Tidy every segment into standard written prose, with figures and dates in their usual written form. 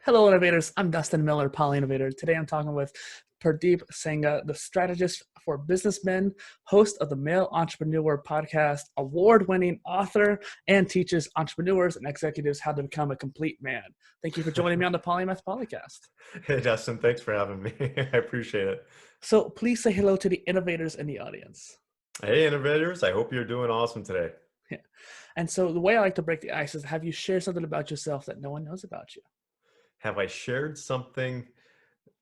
Hello, innovators. I'm Dustin Miller, PolyInnovator. Today I'm talking with Purdeep Sangha, the strategist for businessmen, host of the Male Entrepreneur podcast, award-winning author, and teaches entrepreneurs and executives how to become a complete man. Thank you for joining me on the Polymath podcast. Hey, Dustin, thanks for having me. I appreciate it. So please say hello to the innovators in the audience. Hey, innovators. I hope you're doing awesome today. Yeah. And so the way I like to break the ice is have you share something about yourself that no one knows about you? Have I shared something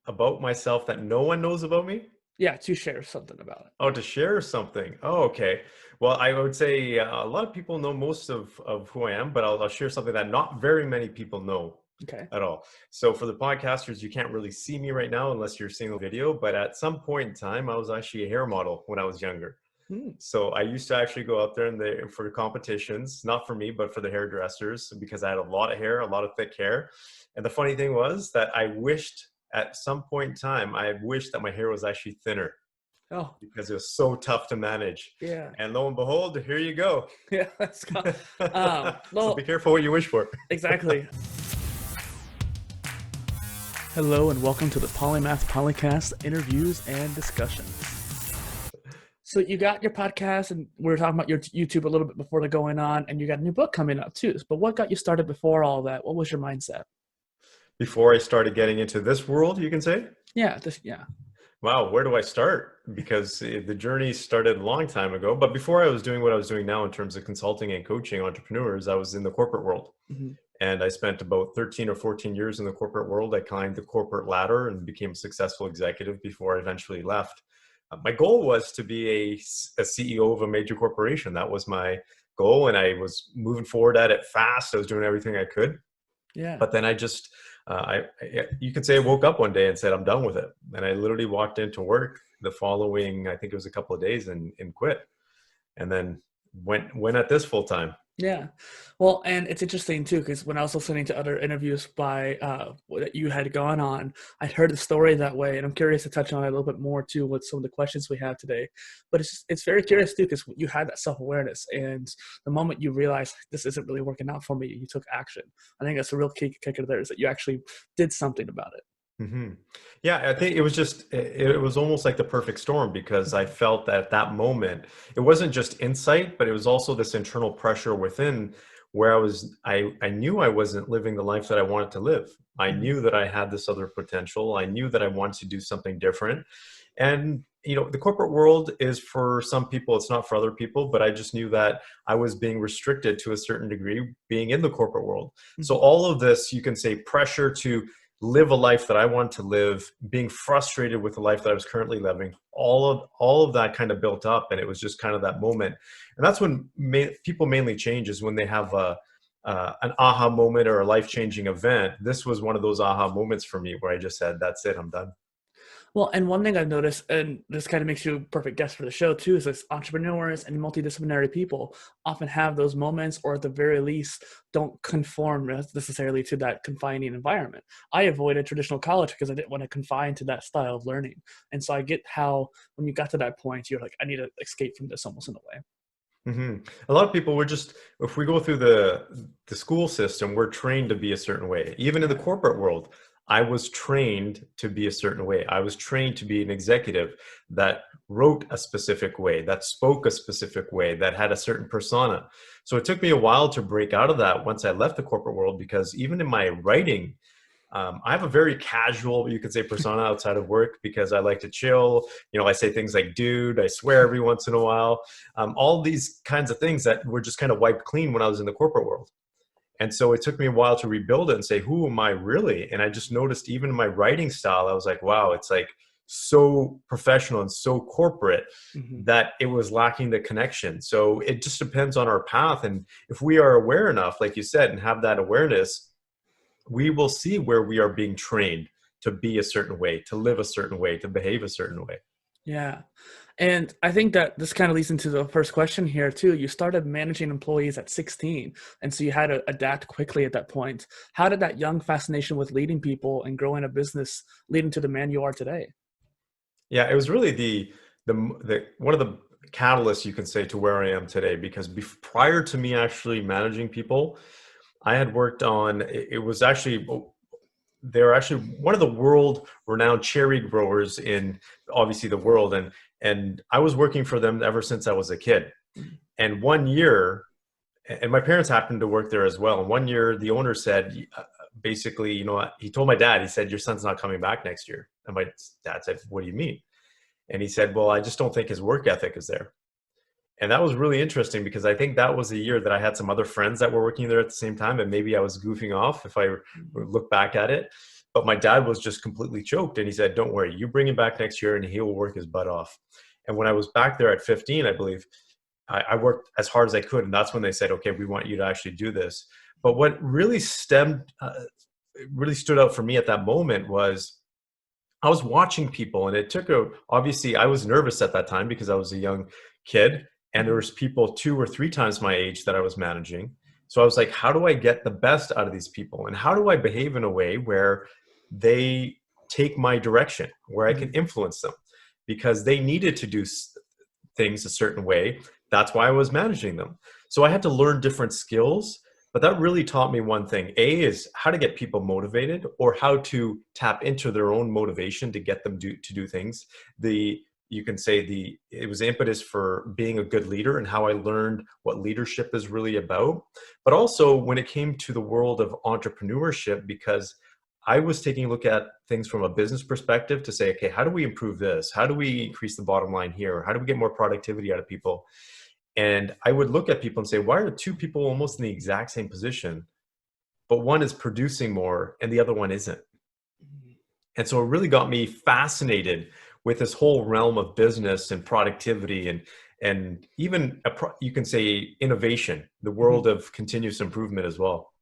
about myself that no one knows about me? Yeah, to share something about it. Oh, to share something. Oh, okay. Well, I would say a lot of people know most of who I am, but I'll share something that not very many people know Okay. at all. So for the podcasters, you can't really see me right now unless you're seeing the video, but at some point in time, I was actually a hair model when I was younger. So I used to actually go out there for competitions, not for me, but for the hairdressers, because I had a lot of hair, a lot of thick hair. And the funny thing was that I wished at some point in time, I wished that my hair was actually thinner. Oh, because it was so tough to manage. yeah. And lo and behold, here you go. Yeah, let's go. So be careful what you wish for. Exactly. Hello and welcome to the Polymath Polycast interviews and discussions. So you got your podcast, and we were talking about your YouTube a little bit before the going on, and you got a new book coming up too. But what got you started before all that? What was your mindset? Before I started getting into this world, you can say? Yeah. Wow, where do I start? Because the journey started a long time ago. But before I was doing what I was doing now in terms of consulting and coaching entrepreneurs, I was in the corporate world. Mm-hmm. And I spent about 13 or 14 years in the corporate world. I climbed the corporate ladder and became a successful executive before I eventually left. My goal was to be a CEO of a major corporation. That was my goal. And I was moving forward at it fast. I was doing everything I could. Yeah. But then I just, you could say I woke up one day and said, I'm done with it. And I literally walked into work the following, I think it was a couple of days and quit. And then went at this full time. Yeah. Well, and it's interesting too, because when I was listening to other interviews by that you had gone on, I'd heard the story that way, and I'm curious to touch on it a little bit more too with some of the questions we have today. But it's very curious too, because you had that self-awareness, and the moment you realized this isn't really working out for me, you took action. I think that's a real key kicker there, is that you actually did something about it. Mm-hmm. Yeah, I think it was almost like the perfect storm, because I felt that at that moment, it wasn't just insight, but it was also this internal pressure within where I knew I wasn't living the life that I wanted to live. I knew that I had this other potential. I knew that I wanted to do something different. And, the corporate world is for some people, it's not for other people, but I just knew that I was being restricted to a certain degree being in the corporate world. So all of this, you can say, pressure to live a life that I want to live, being frustrated with the life that I was currently living, all of that kind of built up. And it was just kind of that moment. And that's when people mainly change, is when they have an aha moment or a life-changing event. This was one of those aha moments for me where I just said, that's it, I'm done. Well, and one thing I've noticed, and this kind of makes you a perfect guest for the show too, is that entrepreneurs and multidisciplinary people often have those moments, or at the very least, don't conform necessarily to that confining environment. I avoided traditional college because I didn't want to confine to that style of learning. And so I get how when you got to that point, you're like, I need to escape from this almost in a way. Mm-hmm. A lot of people if we go through the school system, we're trained to be a certain way. Even in the corporate world, I was trained to be a certain way. I was trained to be an executive that wrote a specific way, that spoke a specific way, that had a certain persona. So it took me a while to break out of that once I left the corporate world, because even in my writing, I have a very casual, you could say, persona outside of work, because I like to chill. I say things like dude, I swear every once in a while. All these kinds of things that were just kind of wiped clean when I was in the corporate world. And so it took me a while to rebuild it and say, who am I really? And I just noticed even in my writing style, I was like, wow, it's like so professional and so corporate that it was lacking the connection. So it just depends on our path. And if we are aware enough, like you said, and have that awareness, we will see where we are being trained to be a certain way, to live a certain way, to behave a certain way. Yeah. And I think that this kind of leads into the first question here too. You started managing employees at 16. And so you had to adapt quickly at that point. How did that young fascination with leading people and growing a business lead into the man you are today? Yeah, it was really the one of the catalysts, you can say, to where I am today, because prior to me actually managing people, I had worked on, it was actually they're actually one of the world renowned cherry growers in obviously the world. And I was working for them ever since I was a kid. Mhm. And one year, and my parents happened to work there as well. And one year the owner said, basically, you know what, he told my dad, he said, your son's not coming back next year. And my dad said, what do you mean? And he said, well, I just don't think his work ethic is there. And that was really interesting because I think that was the year that I had some other friends that were working there at the same time. And maybe I was goofing off if I look back at it. But my dad was just completely choked. And he said, don't worry, you bring him back next year and he will work his butt off. And when I was back there at 15, I believe, I worked as hard as I could. And that's when they said, okay, we want you to actually do this. But what really really stood out for me at that moment was I was watching people, and it took obviously I was nervous at that time because I was a young kid, and there Mhm. was people 2 or 3 times my age that I was managing. So I was like, how do I get the best out of these people? And how do I behave in a way where they take my direction, where I can Mhm. influence them? Because they needed to do things a certain way. That's why I was managing them. So I had to learn different skills, but that really taught me one thing. A is how to get people motivated, or how to tap into their own motivation to get them to do things. The You can say it was impetus for being a good leader and how I learned what leadership is really about. But also when it came to the world of entrepreneurship, because I was taking a look at things from a business perspective to say, okay, how do we improve this? How do we increase the bottom line here? How do we get more productivity out of people? And I would look at people and say, why are two people almost in the exact same position, but one is producing more and the other one isn't? Mhm. And so it really got me fascinated with this whole realm of business and productivity and even you can say innovation, the world Mhm. of continuous improvement as well.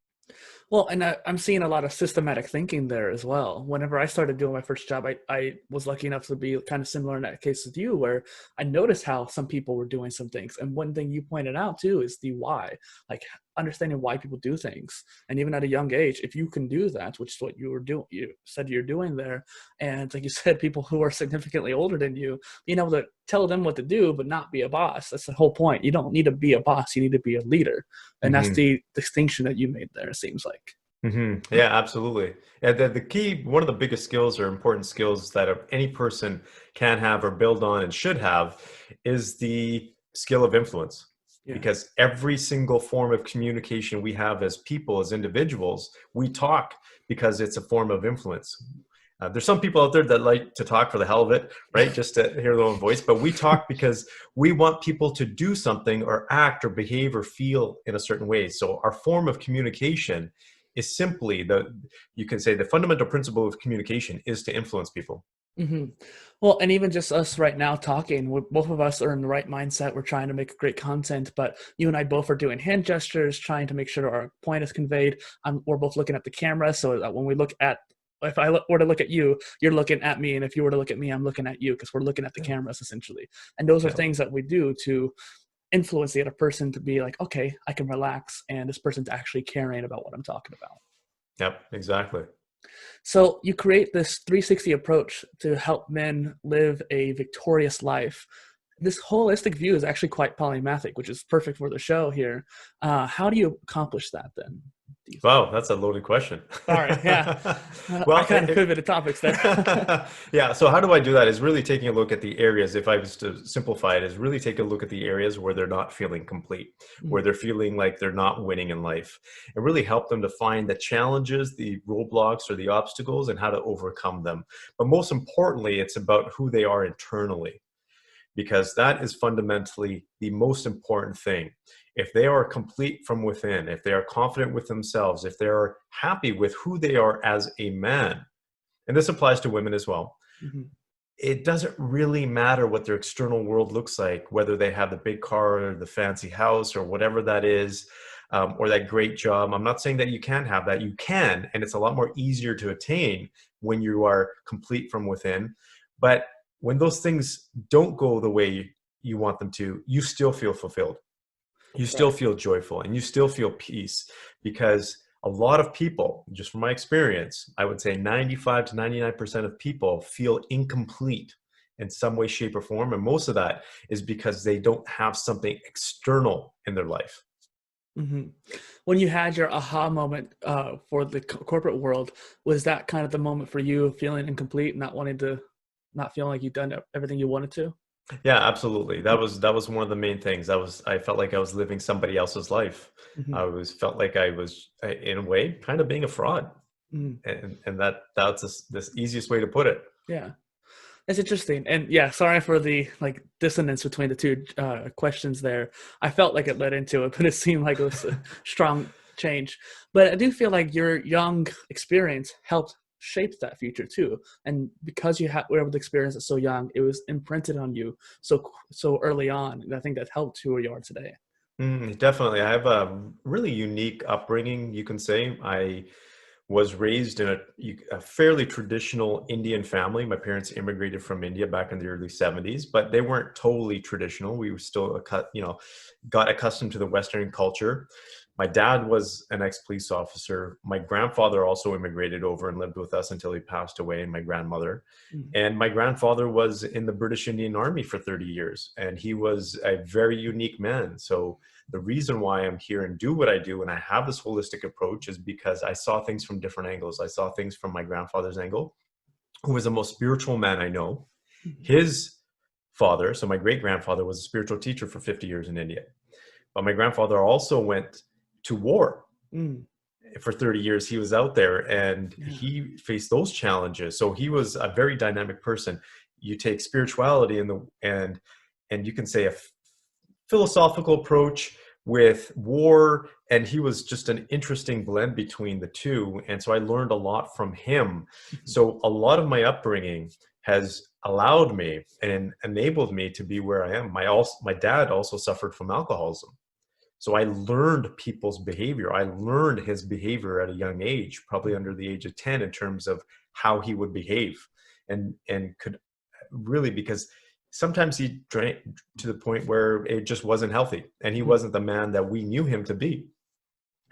Well, and I'm seeing a lot of systematic thinking there as well. Whenever I started doing my first job, I was lucky enough to be kind of similar in that case with you, where I noticed how some people were doing some things. And one thing you pointed out too is the why, like understanding why people do things. And even at a young age, if you can do that, which is what you were doing, you said you're doing there. And like you said, people who are significantly older than you, being able to tell them what to do, but not be a boss. That's the whole point. You don't need to be a boss. You need to be a leader. And that's Hmm. the distinction that you made there, it seems like. Yeah, absolutely. And the key, one of the biggest skills or important skills that any person can have or build on and should have is the skill of influence. Yeah. Because every single form of communication we have as people, as individuals, we talk because it's a form of influence. There's some people out there that like to talk for the hell of it, right? Just to hear their own voice. But we talk because we want people to do something or act or behave or feel in a certain way. So our form of communication is simply you can say the fundamental principle of communication is to influence people. Hmm. Well, and even just us right now talking, both of us are in the right mindset. We're trying to make great content, but you and I both are doing hand gestures, trying to make sure our point is conveyed. We're both looking at the camera, so that when we look at, if I were to look at you, you're looking at me, and if you were to look at me, I'm looking at you because we're looking at the Yeah. cameras essentially. And those are Yeah. things that we do to influence the other person to be like, okay, I can relax, and this person's actually caring about what I'm talking about. Yep. Exactly. So you create this 360 approach to help men live a victorious life. This holistic view is actually quite polymathic, which is perfect for the show here. How do you accomplish that then, do you think? Wow, that's a loaded question. Sorry, yeah. I Well, kind of pivoted topics there. yeah. So how do I do that? Is really taking a look at the areas. If I was to simplify it, is really take a look at the areas where they're not feeling complete, where Mhm. they're feeling like they're not winning in life, and really help them to find the challenges, the roadblocks, or the obstacles, and how to overcome them. But most importantly, it's about who they are internally, because that is fundamentally the most important thing. If they are complete from within, if they are confident with themselves, if they are happy with who they are as a man, and this applies to women as well, Mhm. it doesn't really matter what their external world looks like, whether they have the big car or the fancy house or whatever that is, or that great job. I'm not saying that you can't have that. You can, and it's a lot more easier to attain when you are complete from within. But when those things don't go the way you want them to, you still feel fulfilled. You still Right. feel joyful and you still feel peace, because a lot of people, just from my experience, I would say 95 to 99% of people feel incomplete in some way, shape, or form. And most of that is because they don't have something external in their life. Hmm. When you had your aha moment for the corporate world, was that kind of the moment for you feeling incomplete, not feeling like you've done everything you wanted to? Yeah, absolutely. That was one of the main things. I felt like I was living somebody else's life. Hmm. I was felt like I was in a way kind of being a fraud, Hmm. and that's this easiest way to put it. Yeah. It's interesting. And yeah, sorry for the like dissonance between the two questions there. I felt like it led into it, but it seemed like it was a strong change. But I do feel like your young experience helped shape that future too. And because were able to experience it so young, it was imprinted on you so early on. And I think that helped who you are today. Definitely. I have a really unique upbringing, you can say. I was raised in a fairly traditional Indian family. My parents immigrated from India back in the early 70s, but they weren't totally traditional. We were still, got accustomed to the Western culture. My dad was an ex-police officer. My grandfather also immigrated over and lived with us until he passed away, and my grandmother. Mm. And my grandfather was in the British Indian Army for 30 years, and he was a very unique man. So the reason why I'm here and do what I do and I have this holistic approach is because I saw things from different angles. I saw things from my grandfather's angle, who was the most spiritual man I know. Mhm. His father, so my great grandfather, was a spiritual teacher for 50 years in India. But my grandfather also went to war Mm. for 30 years. He was out there and Yeah. he faced those challenges. So he was a very dynamic person. You take spirituality and you can say a philosophical approach with war, and he was just an interesting blend between the two, and so I learned a lot from him. Mhm. So a lot of my upbringing has allowed me and enabled me to be where I am. My dad also suffered from alcoholism, so I learned people's behavior. I learned his behavior at a young age, probably under the age of 10, in terms of how he would behave, and could really, because sometimes he drank to the point where it just wasn't healthy, and he Mhm. wasn't the man that we knew him to be.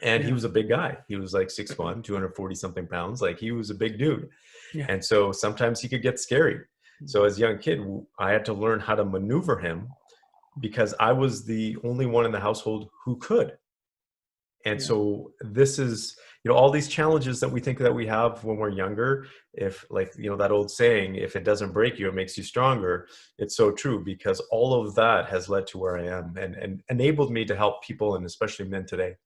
And he Yeah. was a big guy. He was like 6'1", 240 something pounds. Like, he was a big dude. Yeah. And so sometimes he could get scary. So as a young kid, I had to learn how to maneuver him because I was the only one in the household who could. And Yeah. so this is, all these challenges that we think that we have when we're younger, if, like, that old saying, if it doesn't break you, it makes you stronger. It's so true, because all of that has led to where I am and enabled me to help people, and especially men today.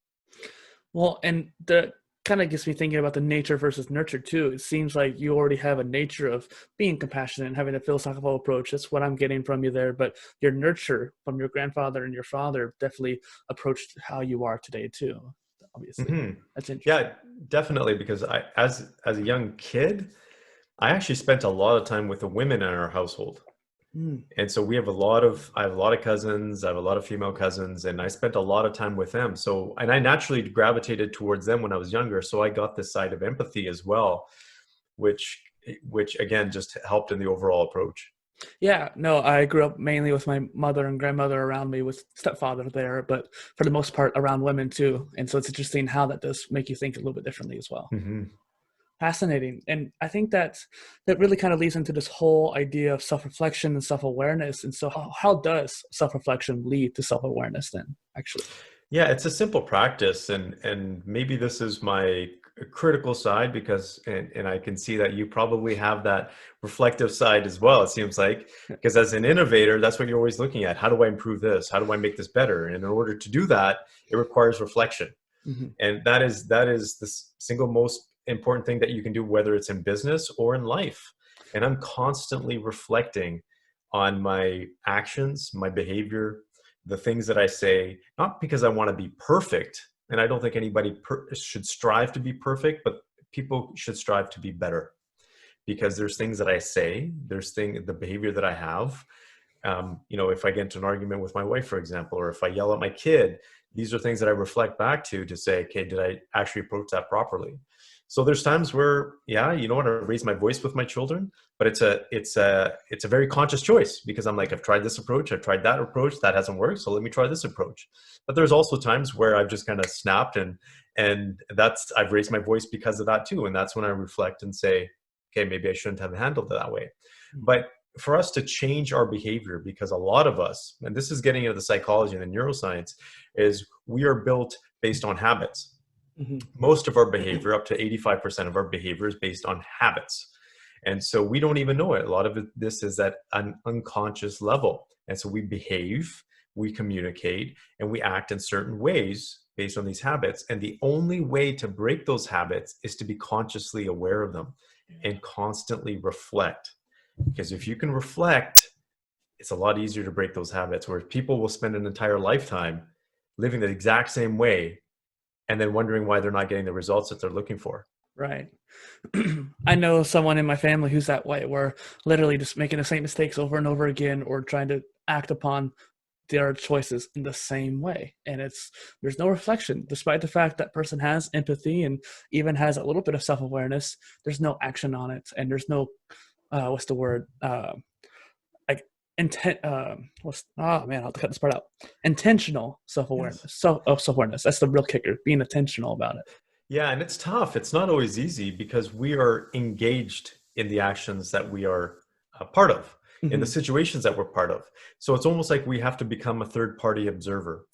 Well, and that kind of gets me thinking about the nature versus nurture too. It seems like you already have a nature of being compassionate and having a philosophical approach. That's what I'm getting from you there. But your nurture from your grandfather and your father definitely approached how you are today too. Obviously, Hmm. that's interesting. Yeah, definitely. Because as a young kid, I actually spent a lot of time with the women in our household. Mm. And so I have a lot of cousins, I have a lot of female cousins, and I spent a lot of time with them. So, and I naturally gravitated towards them when I was younger. So I got this side of empathy as well, which, which again, just helped in the overall approach. Yeah, no, I grew up mainly with my mother and grandmother around me, with stepfather there, but for the most part around women too. And so it's interesting how that does make you think a little bit differently as well. Hmm. Fascinating. And I think that really kind of leads into this whole idea of self-reflection and self-awareness. And so how does self-reflection lead to self-awareness then, actually? Yeah, it's a simple practice, and maybe this is my critical side, because and I can see that you probably have that reflective side as well, it seems like, because as an innovator, that's what you're always looking at. How do I improve this? How do I make this better? And in order to do that, it requires reflection. Mm-hmm. And that is the single most important thing that you can do, whether it's in business or in life. And I'm constantly reflecting on my actions, my behavior, the things that I say, not because I want to be perfect, and I don't think anybody should strive to be perfect, but people should strive to be better, because there's things that I say, the behavior that I have. If I get into an argument with my wife, for example, or if I yell at my kid, these are things that I reflect back to say, okay, did I actually approach that properly? So there's times where, yeah, I raise my voice with my children, but it's a very conscious choice, because I'm like, I've tried this approach, I've tried that approach, that hasn't worked, so let me try this approach. But there's also times where I've just kind of snapped, and I've raised my voice because of that too, and that's when I reflect and say, okay, maybe I shouldn't have handled it that way. But for us to change our behavior, because a lot of us, and this is getting into the psychology and the neuroscience, is we are built based on habits. Mm-hmm. Most of our behavior, up to 85% of our behavior, is based on habits. And so we don't even know it. A lot of this is at an unconscious level. And so we behave, we communicate, and we act in certain ways based on these habits. And the only way to break those habits is to be consciously aware of them and constantly reflect. Because if you can reflect, it's a lot easier to break those habits, where people will spend an entire lifetime living the exact same way and then wondering why they're not getting the results that they're looking for. Right. I know someone in my family who's that way, where literally just making the same mistakes over and over again, or trying to act upon their choices in the same way. And there's no reflection, despite the fact that person has empathy and even has a little bit of self-awareness. There's no action on it, and there's no what's the word? Like intent. Oh man, I'll have to cut this part out. Intentional self-awareness. Yes. Self-awareness. That's the real kicker. Being intentional about it. Yeah, and it's tough. It's not always easy, because we are engaged in the actions that we are a part of, in the situations that we're part of. So it's almost like we have to become a third-party observer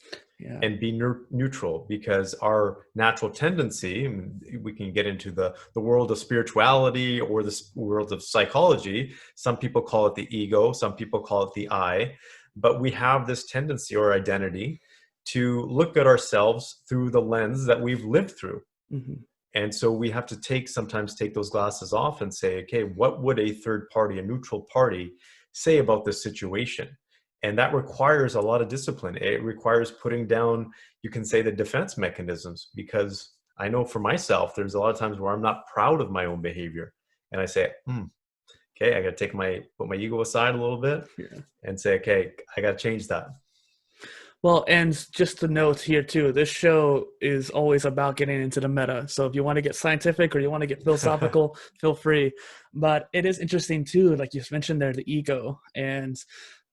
and be neutral, because our natural tendency, and we can get into the world of spirituality or the world of psychology. Some people call it the ego, some people call it the I, but we have this tendency or identity to look at ourselves through the lens that we've lived through. And so we have to sometimes take those glasses off and say, okay, what would a third party, a neutral party, say about this situation? And that requires a lot of discipline. It requires putting down, you can say, the defense mechanisms, because I know for myself, there's a lot of times where I'm not proud of my own behavior. And I say, okay, I got to put my ego aside a little bit and say, okay, I got to change that. Well, and just the notes here too, this show is always about getting into the meta. So if you want to get scientific or you want to get philosophical, feel free. But it is interesting too, like you mentioned there, the ego, and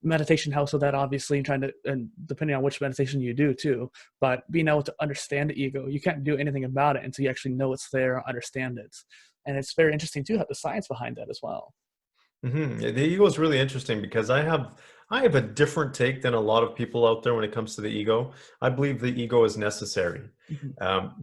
meditation helps with that, obviously, and depending on which meditation you do too, but being able to understand the ego. You can't do anything about it until you actually know it's there, understand it. And it's very interesting too, have the science behind that as well. The ego is really interesting, because I have a different take than a lot of people out there when it comes to the ego. I believe the ego is necessary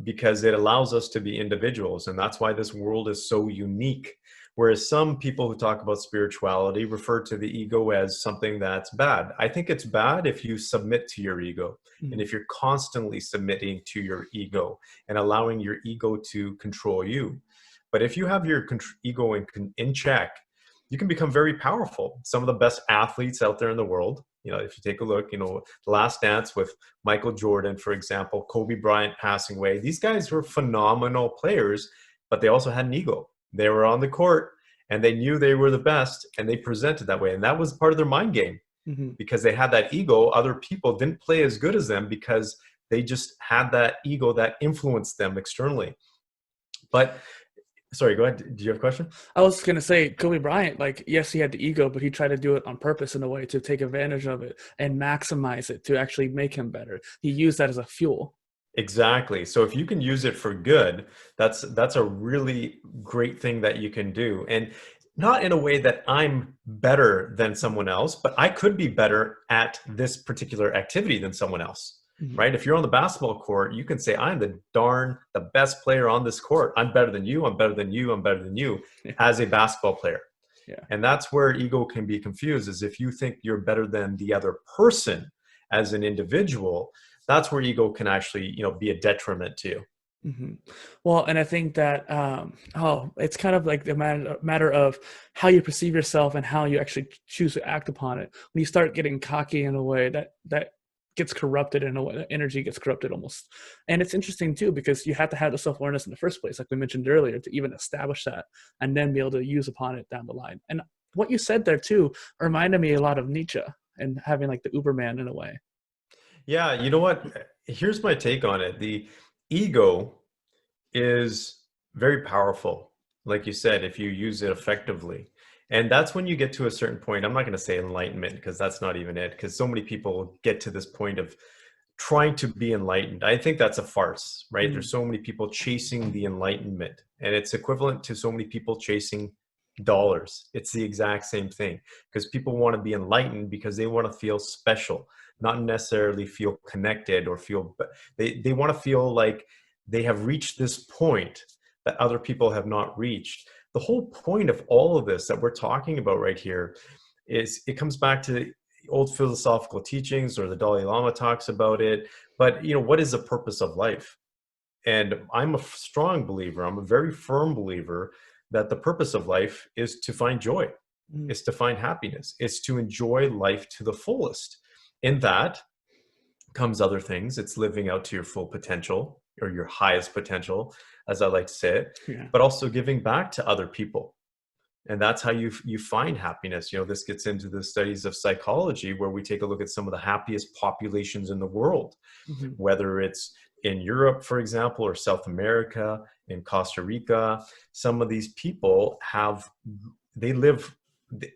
because it allows us to be individuals, and that's why this world is so unique. Whereas some people who talk about spirituality refer to the ego as something that's bad. I think it's bad if you submit to your ego, and if you're constantly submitting to your ego and allowing your ego to control you. But if you have your ego in check, you can become very powerful. Some of the best athletes out there in the world, if you take a look, The Last Dance with Michael Jordan, for example, Kobe Bryant passing away. These guys were phenomenal players, but they also had an ego. They were on the court and they knew they were the best, and they presented that way. And that was part of their mind game, because they had that ego. Other people didn't play as good as them because they just had that ego that influenced them externally. But sorry, go ahead. Do you have a question? I was going to say, Kobe Bryant, yes, he had the ego, but he tried to do it on purpose in a way to take advantage of it and maximize it to actually make him better. He used that as a fuel. Exactly. So if you can use it for good, that's a really great thing that you can do. And not in a way that I'm better than someone else, but I could be better at this particular activity than someone else. Right? If you're on the basketball court, you can say, I'm the best player on this court. I'm better than you. I'm better than you. I'm better than you as a basketball player. Yeah. And that's where ego can be confused, is if you think you're better than the other person as an individual, that's where ego can actually, be a detriment to you. Well, and I think that, it's kind of like the matter of how you perceive yourself and how you actually choose to act upon it. When you start getting cocky in a way that gets corrupted, in a way, the energy gets corrupted almost. And it's interesting too, because you have to have the self-awareness in the first place, like we mentioned earlier, to even establish that and then be able to use upon it down the line. And what you said there too reminded me a lot of Nietzsche and having like the Uberman in a way. Yeah, you know what? Here's my take on it. The ego is very powerful, like you said, if you use it effectively. And that's when you get to a certain point. I'm not going to say enlightenment, because that's not even it, because so many people get to this point of trying to be enlightened. I think that's a farce, right? There's so many people chasing the enlightenment, and it's equivalent to so many people chasing dollars. It's the exact same thing, because people want to be enlightened because they want to feel special, not necessarily feel connected or feel, they want to feel like they have reached this point that other people have not reached. The whole point of all of this that we're talking about right here is, it comes back to old philosophical teachings, or the Dalai Lama talks about it. But what is the purpose of life? And I'm a strong believer, I'm a very firm believer, that the purpose of life is to find joy, Mm. is to find happiness, is to enjoy life to the fullest. In that comes other things. It's living out to your full potential, or your highest potential, as I like to say it, Yeah. but also giving back to other people. And that's how you find happiness. This gets into the studies of psychology, where we take a look at some of the happiest populations in the world, Hmm. whether it's in Europe, for example, or South America, in Costa Rica. Some of these people they live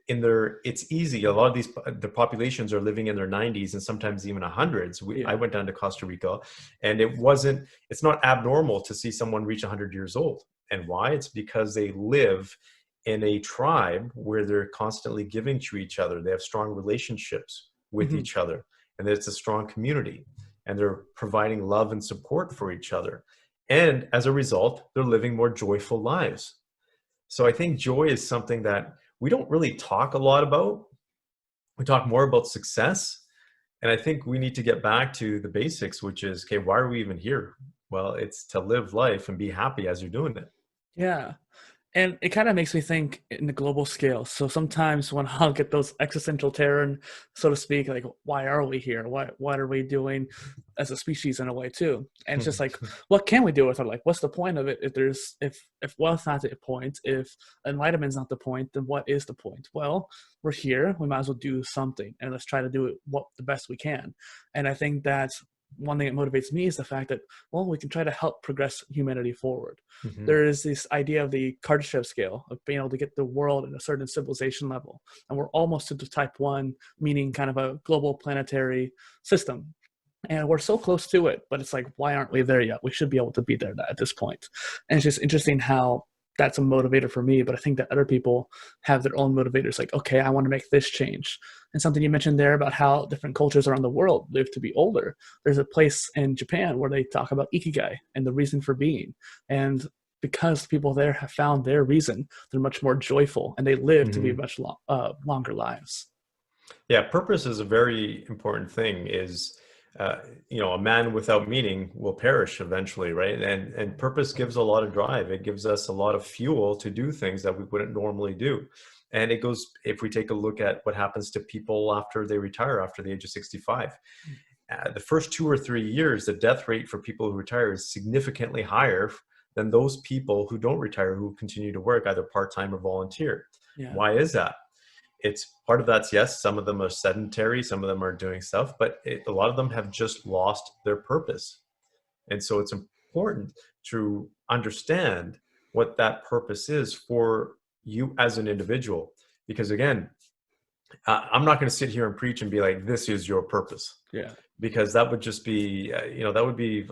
in it's easy. A lot of the populations are living in their 90s and sometimes even hundreds. I Yeah. went down to Costa Rica, and it's not abnormal to see someone reach 100 years old. And why? It's because they live in a tribe where they're constantly giving to each other. They have strong relationships with Hmm. each other, and it's a strong community, and they're providing love and support for each other. And as a result, they're living more joyful lives. So I think joy is something that we don't really talk a lot about. We talk more about success. And I think we need to get back to the basics, which is, okay, why are we even here? Well, it's to live life and be happy as you're doing it. Yeah. And it kind of makes me think in the global scale. So sometimes when I'll get those existential terror, so to speak, like, why are we here? What are we doing as a species in a way too? And it's just like, what can we do with it? Like, what's the point of it? If wealth's not the point, if enlightenment's not the point, then what is the point? Well, we're here. We might as well do something, and let's try to do it the best we can. And I think that's one thing that motivates me, is the fact that, well, we can try to help progress humanity forward. Mhm. There is this idea of the Kardashev scale, of being able to get the world at a certain civilization level. And we're almost to the type 1, meaning kind of a global planetary system. And we're so close to it, but it's like, why aren't we there yet? We should be able to be there at this point. And it's just interesting how that's a motivator for me, but I think that other people have their own motivators, like, okay, I want to make this change. And something you mentioned there about how different cultures around the world live to be older. There's a place in Japan where they talk about ikigai and the reason for being. And because people there have found their reason, they're much more joyful, and they live to be Mhm. much longer lives. Yeah, purpose is a very important thing. Uh, a man without meaning will perish eventually, right? And purpose gives a lot of drive. It gives us a lot of fuel to do things that we wouldn't normally do. And it goes, if we take a look at what happens to people after they retire, after the age of 65, the first 2 or 3 years, the death rate for people who retire is significantly higher than those people who don't retire, who continue to work either part-time or volunteer. Yeah. Why is that? It's part of that's, yes, some of them are sedentary, some of them are doing stuff, but a lot of them have just lost their purpose. And so it's important to understand what that purpose is for you as an individual. Because again, I'm not going to sit here and preach and be like, this is your purpose, Yeah. because that would just be, that would be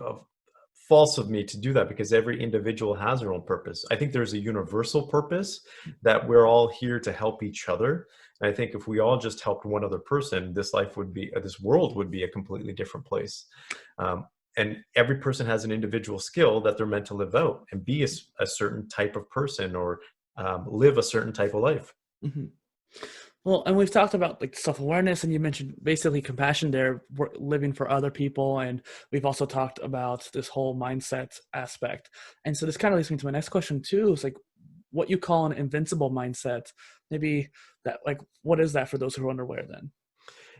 false of me to do that, because every individual has their own purpose. I think there's a universal purpose, that we're all here to help each other. And I think if we all just helped one other person, this world would be a completely different place. And every person has an individual skill that they're meant to live out and be a certain type of person, or live a certain type of life. Hmm. Well, and we've talked about like self-awareness, and you mentioned basically compassion there, living for other people. And we've also talked about this whole mindset aspect. And so this kind of leads me to my next question too, is like, what you call an invincible mindset. Maybe that, like, what is that for those who are unaware then?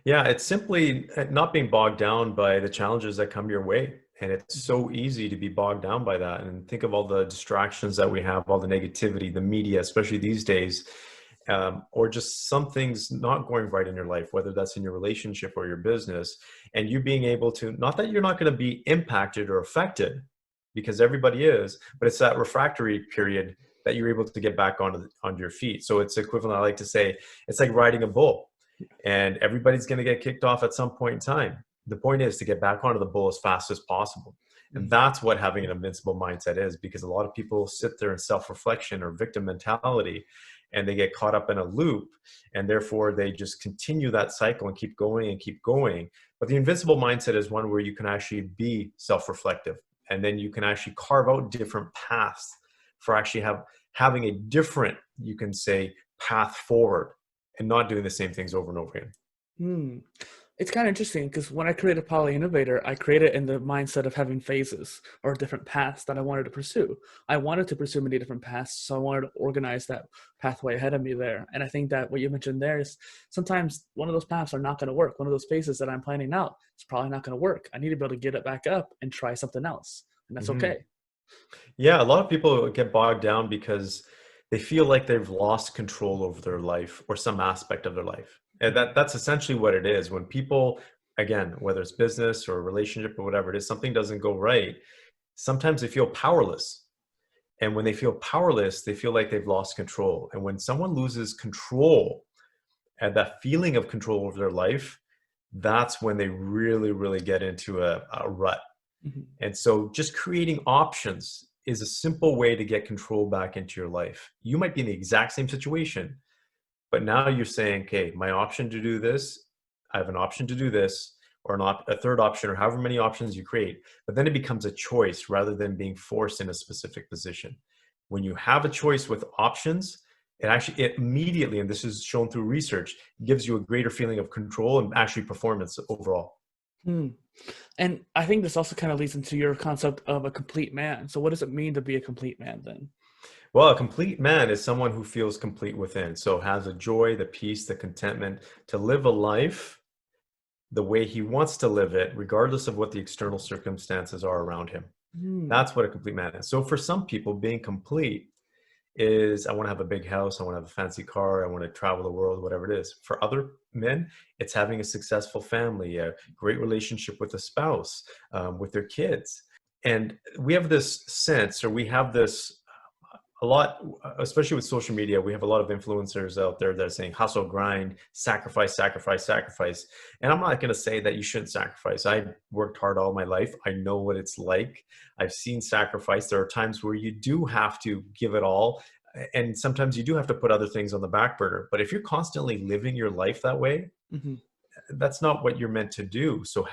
Yeah, it's simply not being bogged down by the challenges that come your way. And it's Mhm. so easy to be bogged down by that. And think of all the distractions that we have, all the negativity, the media, especially these days, or just some things not going right in your life, whether that's in your relationship or your business. And you being able to, not that you're not going to be impacted or affected, because everybody is, but it's that refractory period that you're able to get back onto your feet. So it's equivalent, I like to say, it's like riding a bull, and everybody's going to get kicked off at some point in time. The point is to get back onto the bull as fast as possible. And Mhm. that's what having an invincible mindset is, because a lot of people sit there in self-reflection or victim mentality, and they get caught up in a loop, and therefore they just continue that cycle and keep going and keep going. But the invincible mindset is one where you can actually be self-reflective, and then you can actually carve out different paths for actually having a different, you can say, path forward, and not doing the same things over and over again. Hmm. It's kind of interesting because when I created PolyInnovator, I created in the mindset of having phases or different paths that I wanted to pursue. I wanted to pursue many different paths, so I wanted to organize that pathway ahead of me there. And I think that what you mentioned there is sometimes one of those paths are not going to work. One of those phases that I'm planning out, it's probably not going to work. I need to be able to get it back up and try something else, and that's Mhm. okay. Yeah, a lot of people get bogged down because they feel like they've lost control over their life or some aspect of their life. And that's essentially what it is. When people, again, whether it's business or relationship or whatever it is, something doesn't go right, sometimes they feel powerless. And when they feel powerless, they feel like they've lost control. And when someone loses control and that feeling of control over their life, that's when they really, really get into a rut. Mhm. And so just creating options is a simple way to get control back into your life. You might be in the exact same situation, but now you're saying, okay, my option to do this, I have an option to do this, or not a third option, or however many options you create. But then it becomes a choice rather than being forced in a specific position. When you have a choice with options, it immediately, and this is shown through research, gives you a greater feeling of control and actually performance overall. Hmm. And I think this also kind of leads into your concept of a complete man. So what does it mean to be a complete man then? Well, a complete man is someone who feels complete within. So has the joy, the peace, the contentment to live a life the way he wants to live it, regardless of what the external circumstances are around him. Hmm. That's what a complete man is. So for some people, being complete is I want to have a big house, I want to have a fancy car, I want to travel the world, whatever it is. For other men, it's having a successful family, a great relationship with a spouse, with their kids. And we have this sense, or we have this a lot, especially with social media, we have a lot of influencers out there that are saying hustle, grind, sacrifice, sacrifice, sacrifice. And I'm not going to say that you shouldn't sacrifice. I worked hard all my life. I know what it's like. I've seen sacrifice. There are times where you do have to give it all. And sometimes you do have to put other things on the back burner. But if you're constantly living your life that way, Hmm. that's not what you're meant to do. So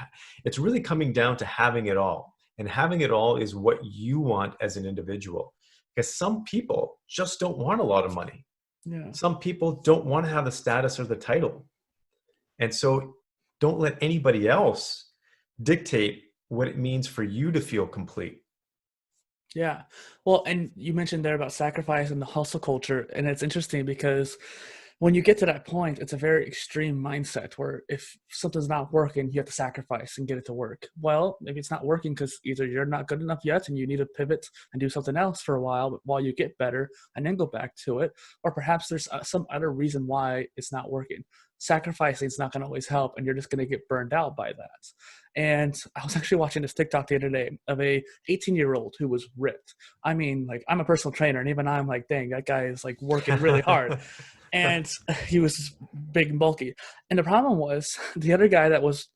it's really coming down to having it all. And having it all is what you want as an individual. Because some people just don't want a lot of money. Yeah. Some people don't want to have the status or the title. And so don't let anybody else dictate what it means for you to feel complete. Yeah. Well, and you mentioned there about sacrifice and the hustle culture. And it's interesting because when you get to that point, it's a very extreme mindset where if something's not working, you have to sacrifice and get it to work. Well, maybe it's not working because either you're not good enough yet and you need to pivot and do something else for a while you get better and then go back to it. Or perhaps there's some other reason why it's not working. Sacrificing is not going to always help and you're just going to get burned out by that. And I was actually watching this TikTok the other day of a 18-year-old who was ripped. I mean, like I'm a personal trainer and even I'm like, dang, that guy is like working really hard. And he was big and bulky. And the problem was the other guy that was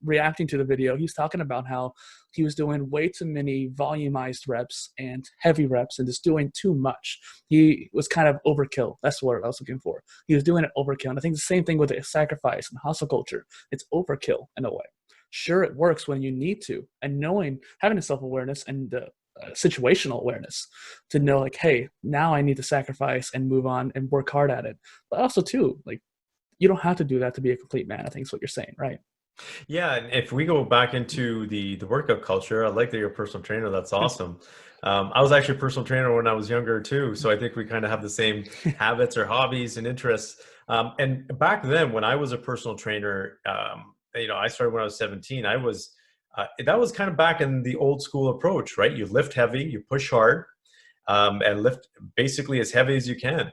reacting to the video, he was talking about how he was doing way too many volumized reps and heavy reps and just doing too much. He was kind of overkill. That's what I was looking for. He was doing it overkill. And I think the same thing with the sacrifice and hustle culture. It's overkill in a way. Sure, it works when you need to. And having a self-awareness and the situational awareness to know like, hey, now I need to sacrifice and move on and work hard at it. But also too, like you don't have to do that to be a complete man. I think is what you're saying, right? Yeah, and if we go back into the workout culture, I like that you're a personal trainer. That's awesome. I was actually a personal trainer when I was younger too, so I think we kind of have the same habits or hobbies and interests. And back then, when I was a personal trainer, I started when I was 17. That was kind of back in the old school approach, right? You lift heavy, you push hard, and lift basically as heavy as you can.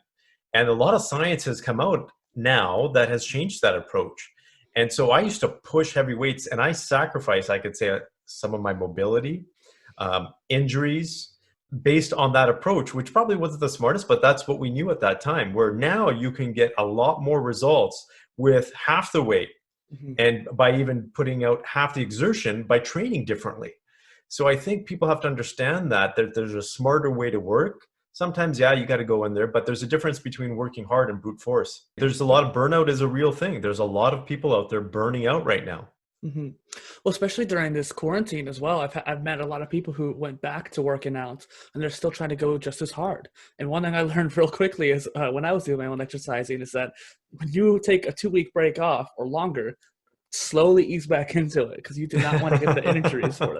And a lot of science has come out now that has changed that approach. And so I used to push heavy weights and I sacrificed, I could say, some of my mobility, injuries based on that approach, which probably wasn't the smartest, but that's what we knew at that time. Where now you can get a lot more results with half the weight Mhm. and by even putting out half the exertion by training differently. So I think people have to understand that there's a smarter way to work sometimes, yeah, you got to go in there, but there's a difference between working hard and brute force. There's a lot of burnout is a real thing. There's a lot of people out there burning out right now. Mm-hmm. Well, especially during this quarantine as well, I've met a lot of people who went back to working out and they're still trying to go just as hard. And one thing I learned real quickly is when I was doing my own exercising is that when you take a 2-week break off or longer, slowly ease back into it because you do not want to get the injuries for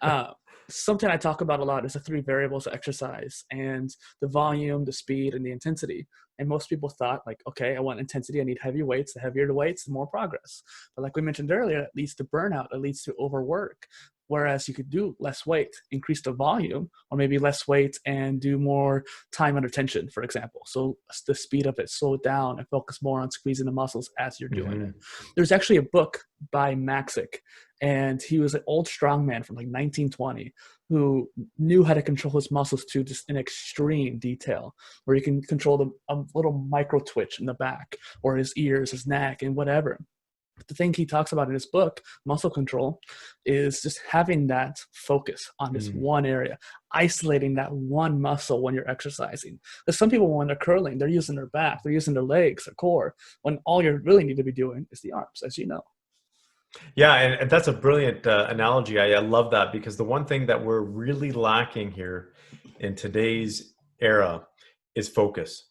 that. Something I talk about a lot is the 3 variables of exercise and the volume, the speed, and the intensity. And most people thought like, okay, I want intensity. I need heavy weights. The heavier the weights, the more progress. But like we mentioned earlier, it leads to burnout. It leads to overwork. Whereas you could do less weight, increase the volume, or maybe less weight and do more time under tension, for example. So the speed of it, slow it down and focus more on squeezing the muscles as you're doing it. There's actually a book by MAKEACHANGE, and he was an old strongman from like 1920 who knew how to control his muscles to just an extreme detail, where you can control a little micro twitch in the back or his ears, his neck, and whatever. The thing he talks about in his book, Muscle Control, is just having that focus on this one area, isolating that one muscle when you're exercising. There's some people when they're curling, they're using their back, they're using their legs, their core, when all you really need to be doing is the arms, as you know. Yeah, and that's a brilliant analogy. I love that, because the one thing that we're really lacking here in today's era is focus.